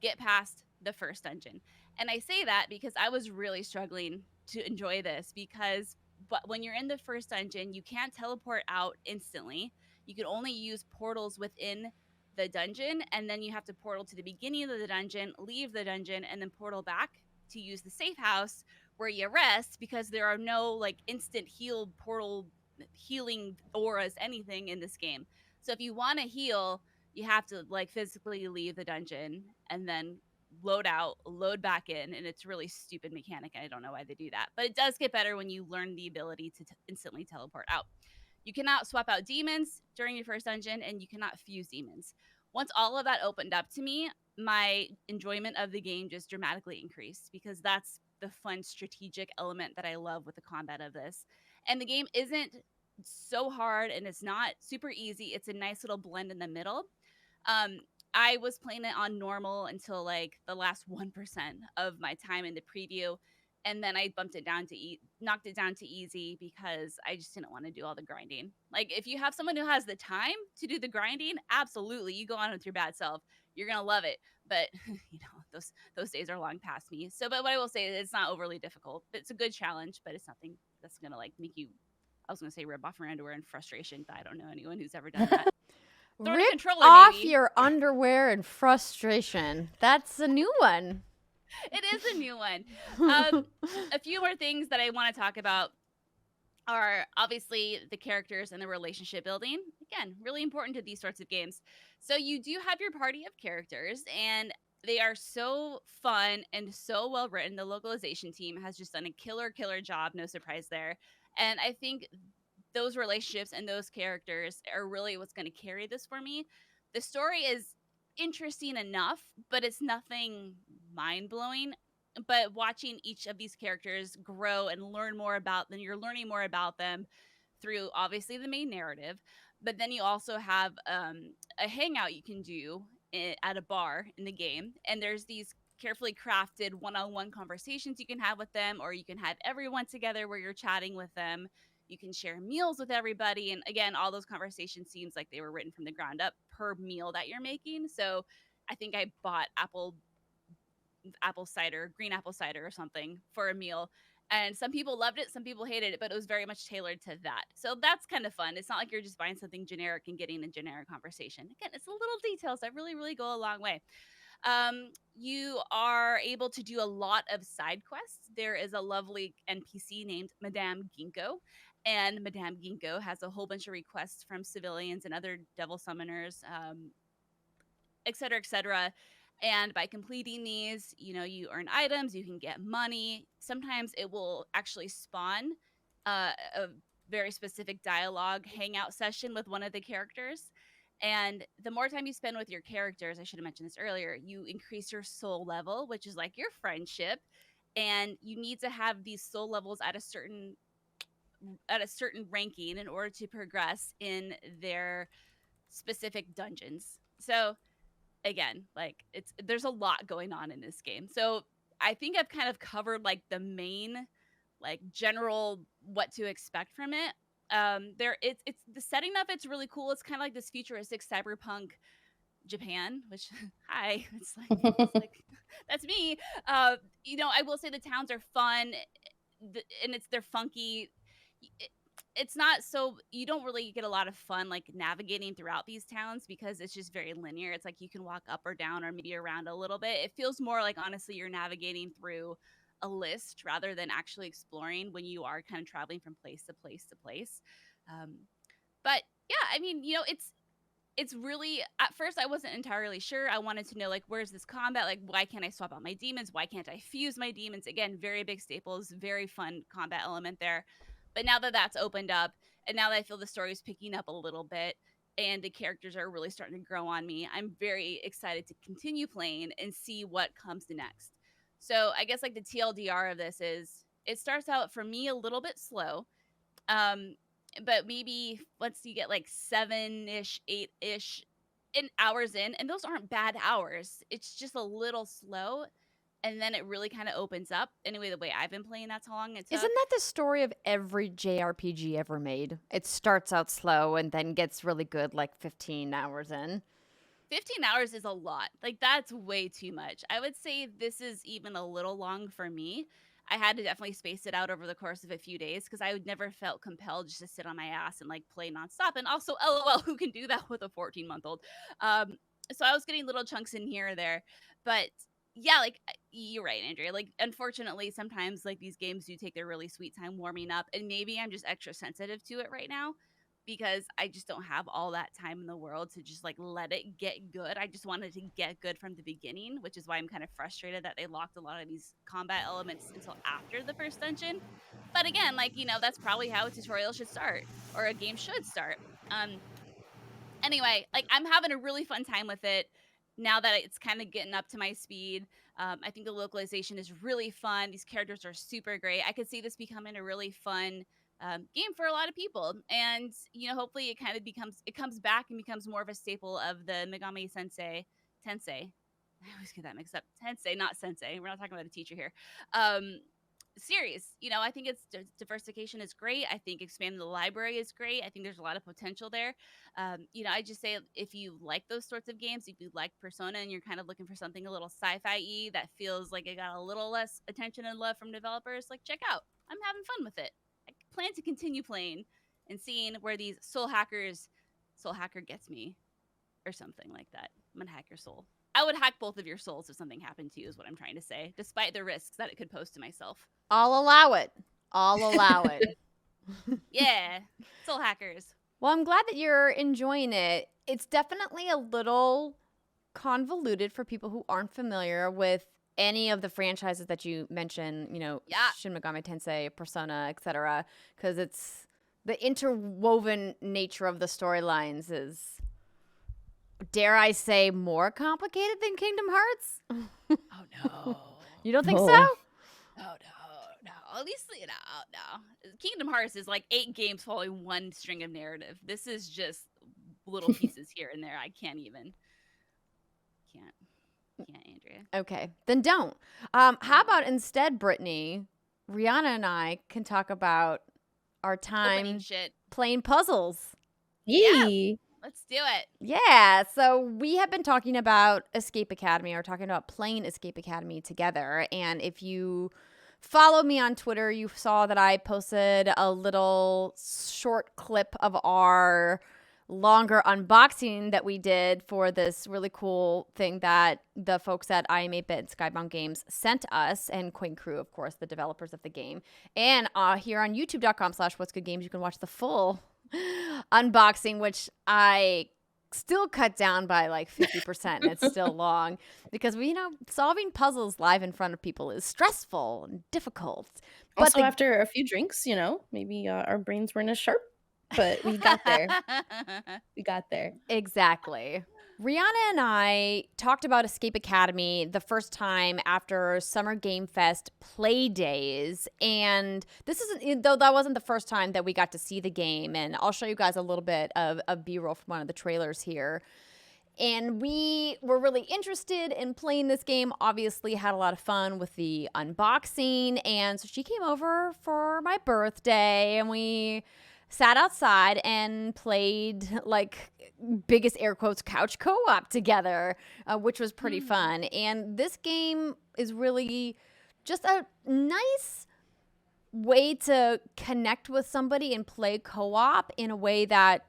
Speaker 1: get past the first dungeon. And I say that because I was really struggling to enjoy this, because but when you're in the first dungeon, you can't teleport out instantly. You can only use portals within the dungeon, and then you have to portal to the beginning of the dungeon, leave the dungeon, and then portal back to use the safe house where you rest, because there are no like instant heal portal healing auras, anything in this game. So if you want to heal, you have to like physically leave the dungeon and then load out, load back in, and it's really stupid mechanic. I don't know why they do that, but it does get better when you learn the ability to instantly teleport out. You cannot swap out demons during your first dungeon, and you cannot fuse demons. Once all of that opened up to me, my enjoyment of the game just dramatically increased, because that's the fun strategic element that I love with the combat of this. And the game isn't so hard, and it's not super easy. It's a nice little blend in the middle. Um, I was playing it on normal until like the last 1% of my time in the preview. And then I bumped it down to knocked it down to easy, because I just didn't want to do all the grinding. Like, if you have someone who has the time to do the grinding, absolutely, you go on with your bad self. You're gonna love it. But those days are long past me. So, but what I will say is it's not overly difficult. It's a good challenge, but it's nothing that's gonna like make you. I was gonna say rip off your underwear in frustration, but I don't know anyone who's ever done that.
Speaker 3: Rip off your underwear in frustration. That's a new one.
Speaker 1: It is a new one. A few more things that I want to talk about are obviously the characters and the relationship building. Again, really important to these sorts of games. So you do have your party of characters, and they are so fun and so well written. The localization team has just done a killer job. No surprise there. And I think those relationships and those characters are really what's going to carry this for me. The story is interesting enough, but it's nothing mind blowing. But watching each of these characters grow and learn more about them, you're learning more about them through obviously the main narrative, but then you also have a hangout you can do at a bar in the game, and there's these carefully crafted one-on-one conversations you can have with them, or you can have everyone together where you're chatting with them. You can share meals with everybody, and again, all those conversations seems like they were written from the ground up per meal that you're making. So I think I bought green apple cider or something for a meal. And some people loved it, some people hated it, but it was very much tailored to that. So that's kind of fun. It's not like you're just buying something generic and getting a generic conversation. Again, it's the little details that really, really go a long way. You are able to do a lot of side quests. There is a lovely NPC named Madame Ginkgo, and Madame Ginkgo has a whole bunch of requests from civilians and other devil summoners, et cetera, et cetera. And by completing these, you earn items, you can get money. Sometimes it will actually spawn a very specific dialogue hangout session with one of the characters. And the more time you spend with your characters, I should have mentioned this earlier, you increase your soul level, which is like your friendship. And you need to have these soul levels at a certain ranking in order to progress in their specific dungeons. So again, like there's a lot going on in this game. So I think I've kind of covered like the main, like general what to expect from it. It's the setting of it's really cool. It's kind of like this futuristic cyberpunk Japan, which hi, it's like that's me. You know, I will say the towns are fun, and they're funky. It, it's not so you don't really get a lot of fun like navigating throughout these towns because it's just very linear. It's like you can walk up or down or maybe around a little bit. It feels more like honestly you're navigating through a list rather than actually exploring when you are kind of traveling from place to place to place. Um, but yeah, I mean, you know, it's really at first I wasn't entirely sure. I wanted to know like where's this combat? Like why can't I swap out my demons? Why can't I fuse my demons? Again, very big staples, very fun combat element there. But now that that's opened up and now that I feel the story is picking up a little bit and the characters are really starting to grow on me, I'm very excited to continue playing and see what comes next. So, I guess like the TLDR of this is it starts out for me a little bit slow. Um, but maybe once you get like 7-ish, 8-ish in hours in, and those aren't bad hours. It's just a little slow. And then it really kind of opens up. Anyway, the way I've been playing, that's how long it took.
Speaker 3: Isn't that the story of every JRPG ever made? It starts out slow and then gets really good like 15 hours in.
Speaker 1: 15 hours is a lot. Like, that's way too much. I would say this is even a little long for me. I had to definitely space it out over the course of a few days because I would never felt compelled just to sit on my ass and like play nonstop. And also, LOL, who can do that with a 14-month-old? So I was getting little chunks in here or there. But yeah, like you're right, Andrea. Like, unfortunately, sometimes like these games do take their really sweet time warming up. And maybe I'm just extra sensitive to it right now because I just don't have all that time in the world to just like let it get good. I just wanted to get good from the beginning, which is why I'm kind of frustrated that they locked a lot of these combat elements until after the first dungeon. But again, like, you know, that's probably how a tutorial should start or a game should start. Anyway, like I'm having a really fun time with it now that it's kind of getting up to my speed. I think the localization is really fun. These characters are super great. I could see this becoming a really fun game for a lot of people. And, you know, hopefully it comes back and becomes more of a staple of the Megami Tensei. I always get that mixed up. Tensei, not sensei. We're not talking about a teacher here. Series. You know, I think its diversification is great. I think expanding the library is great. I think there's a lot of potential there. You know, I just say if you like those sorts of games, if you like Persona and you're kind of looking for something a little sci-fi-y that feels like it got a little less attention and love from developers, like check out. I'm having fun with it. I plan to continue playing and seeing where these soul hacker gets me or something like that. I'm gonna hack your soul. I would hack both of your souls if something happened to you, is what I'm trying to say, despite the risks that it could pose to myself.
Speaker 3: I'll allow it. I'll allow it.
Speaker 1: Yeah, soul hackers.
Speaker 3: Well, I'm glad that you're enjoying it. It's definitely a little convoluted for people who aren't familiar with any of the franchises that you mentioned, you know,
Speaker 1: Yeah.
Speaker 3: Shin Megami Tensei, Persona, etc., because it's the interwoven nature of the storylines is, dare I say, more complicated than Kingdom Hearts?
Speaker 1: Oh no.
Speaker 3: You don't think
Speaker 2: Oh.
Speaker 3: so?
Speaker 1: Oh no. At least, you know, no. Kingdom Hearts is like 8 games following one string of narrative. This is just little pieces here and there. I can't, Andrea.
Speaker 3: Okay, then don't. How about instead, Brittany, Rihanna and I can talk about our
Speaker 1: Opening
Speaker 3: time
Speaker 1: shit.
Speaker 3: playing puzzles.
Speaker 2: Yee.
Speaker 1: Let's do it.
Speaker 3: Yeah, so we have been talking about Escape Academy, or talking about playing Escape Academy together. And if you follow me on Twitter, you saw that I posted a little short clip of our longer unboxing that we did for this really cool thing that the folks at IM8bit and Skybound Games sent us, and Quinn Crew, of course, the developers of the game. And here on youtube.com/whatsgoodgames, you can watch the full unboxing, which I still cut down by like 50%, and it's still long because solving puzzles live in front of people is stressful and difficult.
Speaker 2: But also, after a few drinks, maybe our brains weren't as sharp. but we got there. We got there.
Speaker 3: Exactly. Rihanna and I talked about Escape Academy the first time after Summer Game Fest play days. And this isn't, though that wasn't the first time that we got to see the game. And I'll show you guys a little bit of B-roll from one of the trailers here. And we were really interested in playing this game, obviously had a lot of fun with the unboxing. And so she came over for my birthday and we sat outside and played like biggest air quotes couch co-op together, which was pretty fun. And this game is really just a nice way to connect with somebody and play co-op in a way that,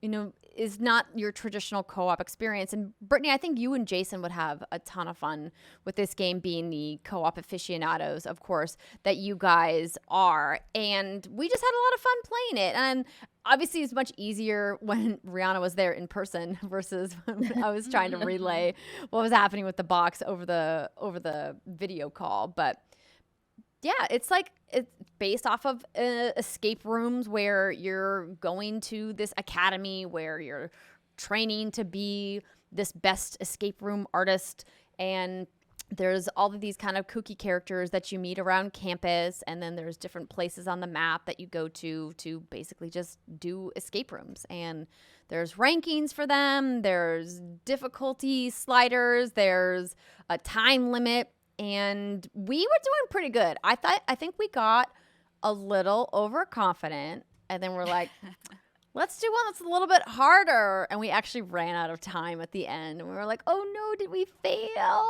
Speaker 3: you know, is not your traditional co-op experience. And Brittany, I think you and Jason would have a ton of fun with this game, being the co-op aficionados, of course, that you guys are. And we just had a lot of fun playing it. And obviously it's much easier when Rihanna was there in person versus when I was trying to relay what was happening with the box over the video call. But yeah, it's based off of escape rooms where you're going to this academy where you're training to be this best escape room artist. And there's all of these kind of kooky characters that you meet around campus. And then there's different places on the map that you go to basically just do escape rooms. And there's rankings for them. There's difficulty sliders. There's a time limit. And we were doing pretty good. I think we got a little overconfident, and then we're like, let's do one that's a little bit harder. And we actually ran out of time at the end, and we were like, oh no, did we fail?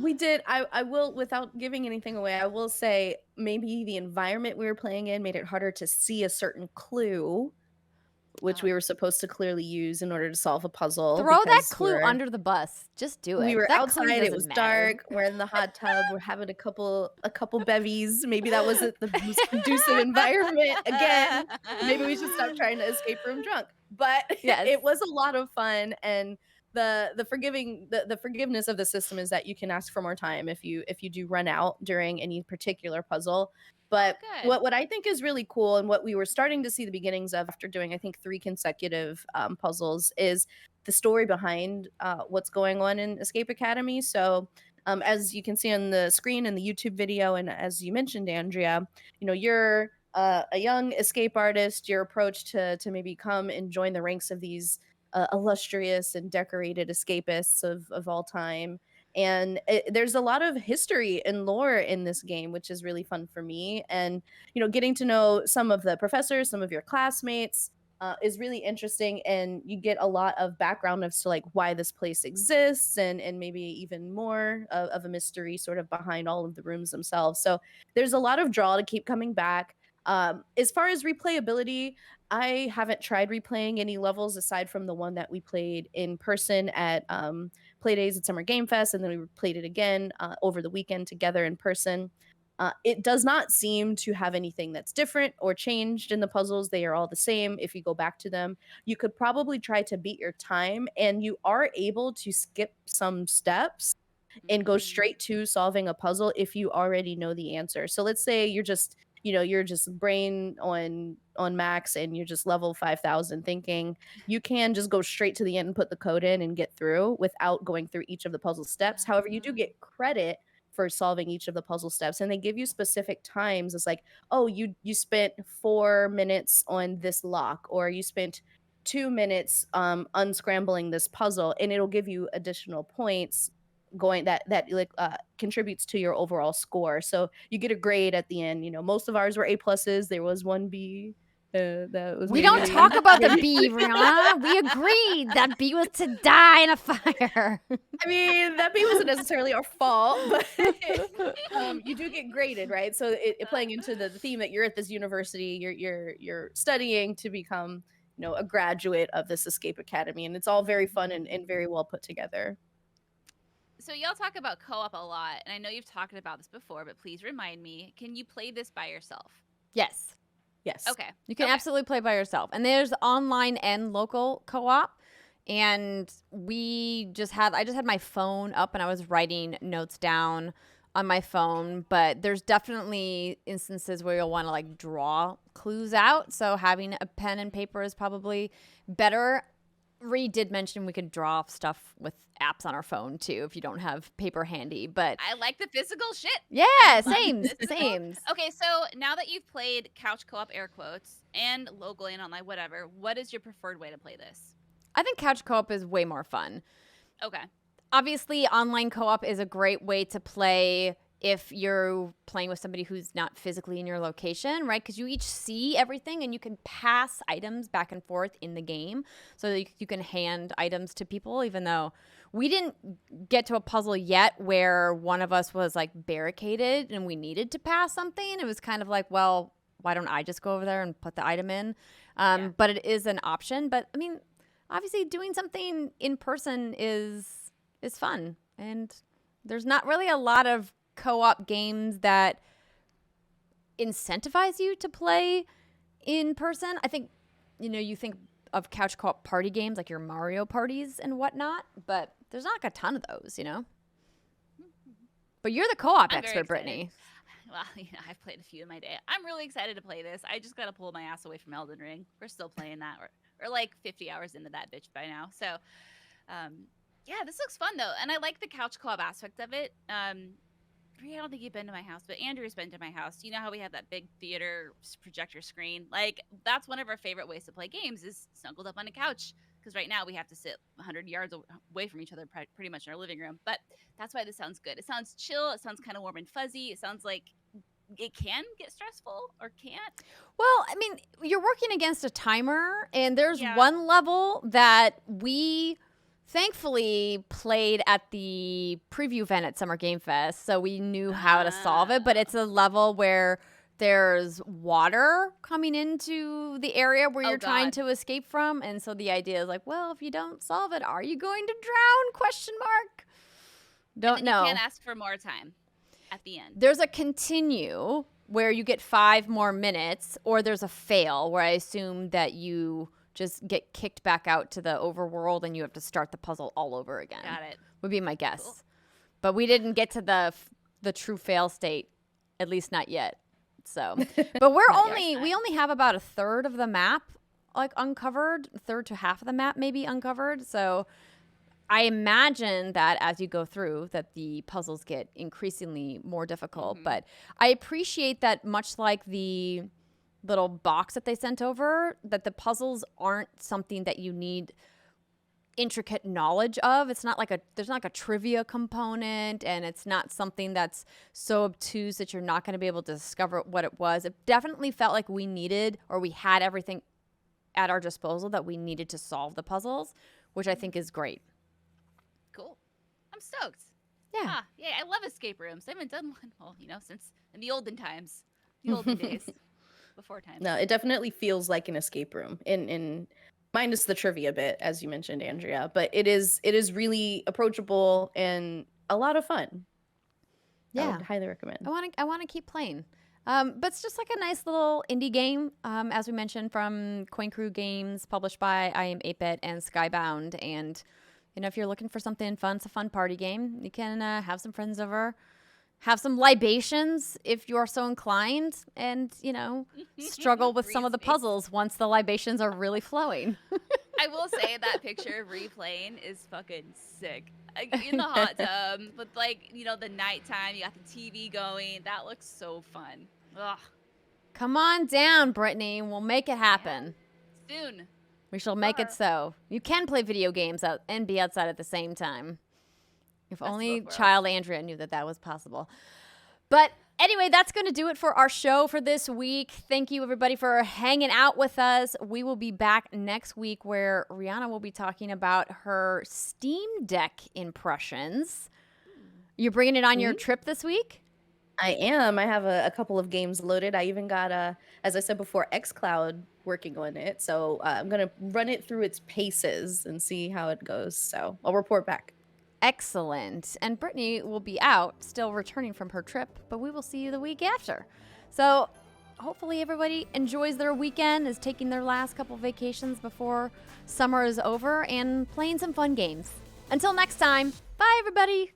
Speaker 2: We did. I will, without giving anything away, I will say maybe the environment we were playing in made it harder to see a certain clue, which we were supposed to clearly use in order to solve a puzzle.
Speaker 3: Throw that clue under the bus. Just do it.
Speaker 2: We were
Speaker 3: that
Speaker 2: outside. It was dark. We're in the hot tub. We're having a couple bevies. Maybe that wasn't the most conducive environment. Again, maybe we should stop trying to escape room drunk. But
Speaker 3: yes,
Speaker 2: it was a lot of fun. And the forgiveness of the system is that you can ask for more time if you do run out during any particular puzzle. But what I think is really cool, and what we were starting to see the beginnings of after doing, I think, 3 consecutive puzzles, is the story behind what's going on in Escape Academy. So as you can see on the screen in the YouTube video, and as you mentioned, Andrea, you know, you're a young escape artist. Your approach to maybe come and join the ranks of these illustrious and decorated escapists of all time. And there's a lot of history and lore in this game, which is really fun for me. And, you know, getting to know some of the professors, some of your classmates is really interesting. And you get a lot of background as to like why this place exists, and maybe even more of a mystery sort of behind all of the rooms themselves. So there's a lot of draw to keep coming back. As far as replayability, I haven't tried replaying any levels aside from the one that we played in person at Playdays at Summer Game Fest, and then we played it again over the weekend together in person. It does not seem to have anything that's different or changed in the puzzles. They are all the same if you go back to them. You could probably try to beat your time, and you are able to skip some steps and go straight to solving a puzzle if you already know the answer. So let's say you're just brain on max and you're just level 5,000 thinking, you can just go straight to the end and put the code in and get through without going through each of the puzzle steps. However, you do get credit for solving each of the puzzle steps, and they give you specific times. It's like, oh, you spent 4 minutes on this lock, or you spent 2 minutes unscrambling this puzzle, and it'll give you additional points going that contributes to your overall score. So you get a grade at the end. You know, most of ours were A+. There was 1 B. That was
Speaker 3: we don't talk about the B, Rihanna. We agreed that B was to die in a fire.
Speaker 2: I mean, that B wasn't necessarily our fault, but you do get graded, right? So it playing into the theme that you're at this university, you're studying to become, you know, a graduate of this Escape Academy, and it's all very fun and very well put together.
Speaker 1: So y'all talk about co-op a lot, and I know you've talked about this before, but please remind me, can you play this by yourself?
Speaker 3: Yes.
Speaker 2: Yes.
Speaker 1: Okay.
Speaker 3: You can absolutely play by yourself. And there's online and local co-op. And I just had my phone up and I was writing notes down on my phone, but there's definitely instances where you'll want to like draw clues out. So having a pen and paper is probably better. Ree did mention we could draw stuff with apps on our phone too if you don't have paper handy, but
Speaker 1: I like the physical shit.
Speaker 3: yeah, same.
Speaker 1: Okay, so now that you've played couch co-op air quotes and local and online, whatever, what is your preferred way to play this?
Speaker 3: I think couch co-op is way more fun.
Speaker 1: Okay.
Speaker 3: Obviously, online co-op is a great way to play if you're playing with somebody who's not physically in your location, right? Because you each see everything and you can pass items back and forth in the game. So that you can hand items to people, even though we didn't get to a puzzle yet where one of us was like barricaded and we needed to pass something. It was kind of like, well, why don't I just go over there and put the item in? But it is an option. But I mean, obviously doing something in person is fun. And there's not really a lot of co-op games that incentivize you to play in person. I think, you think of couch co-op party games like your Mario parties and whatnot, but there's not like a ton of those, But you're the co-op expert, Brittany.
Speaker 1: Well, I've played a few in my day. I'm really excited to play this. I just got to pull my ass away from Elden Ring. We're still playing that. We're like 50 hours into that bitch by now. So, yeah, this looks fun, though. And I like the couch co-op aspect of it. I don't think you've been to my house, but Andrew's been to my house. You know how we have that big theater projector screen? Like, that's one of our favorite ways to play games is snuggled up on a couch. Because right now we have to sit 100 yards away from each other pretty much in our living room. But that's why this sounds good. It sounds chill. It sounds kind of warm and fuzzy. It sounds like it can get stressful or can't.
Speaker 3: Well, I mean, you're working against a timer, and there's one level that we thankfully played at the preview event at Summer Game Fest, so we knew how to solve it. But it's a level where there's water coming into the area where you're trying to escape from, and so the idea is like, well, if you don't solve it, are you going to drown? ? Don't know.
Speaker 1: You can't ask for more time at the end.
Speaker 3: There's a continue where you get 5 more minutes, or there's a fail where I assume that you just get kicked back out to the overworld and you have to start the puzzle all over again.
Speaker 1: Got it.
Speaker 3: Would be my guess.
Speaker 1: Cool.
Speaker 3: But we didn't get to the true fail state, at least not yet. So, but we only have about a third of the map like uncovered, a third to half of the map maybe uncovered. So I imagine that as you go through that the puzzles get increasingly more difficult. But I appreciate that, much like the little box that they sent over, that the puzzles aren't something that you need intricate knowledge of. It's not like there's not like a trivia component, and it's not something that's so obtuse that you're not going to be able to discover what it was. It definitely felt like we had everything at our disposal that we needed to solve the puzzles, which I think is great.
Speaker 1: Cool. I'm stoked.
Speaker 3: Yeah.
Speaker 1: Yeah, I love escape rooms. I haven't done one, since in the olden times, the olden days. Before time.
Speaker 2: No, it definitely feels like an escape room in minus the trivia bit, as you mentioned, Andrea, but it is really approachable and a lot of fun.
Speaker 3: Yeah.
Speaker 2: I would highly recommend.
Speaker 3: I want to keep playing. But it's just like a nice little indie game, as we mentioned, from Coin Crew Games, published by I Am 8-Bit and Skybound. And, if you're looking for something fun, it's a fun party game. You can have some friends over, have some libations if you're so inclined, and, struggle with some of the puzzles once the libations are really flowing.
Speaker 1: I will say that picture of replaying is fucking sick. In the hot tub with, the nighttime, you got the TV going. That looks so fun. Ugh.
Speaker 3: Come on down, Brittany. We'll make it happen.
Speaker 1: Yeah. Soon.
Speaker 3: We shall make it so. You can play video games out and be outside at the same time. If only child Andrea knew that was possible. But anyway, that's going to do it for our show for this week. Thank you, everybody, for hanging out with us. We will be back next week where Rihanna will be talking about her Steam Deck impressions. You're bringing it on your trip this week?
Speaker 2: I am. I have a couple of games loaded. I even got, as I said before, xCloud working on it. So I'm going to run it through its paces and see how it goes. So I'll report back.
Speaker 3: Excellent. And Brittany will be out, still returning from her trip, but we will see you the week after. So hopefully everybody enjoys their weekend, is taking their last couple vacations before summer is over, and playing some fun games. Until next time, bye everybody.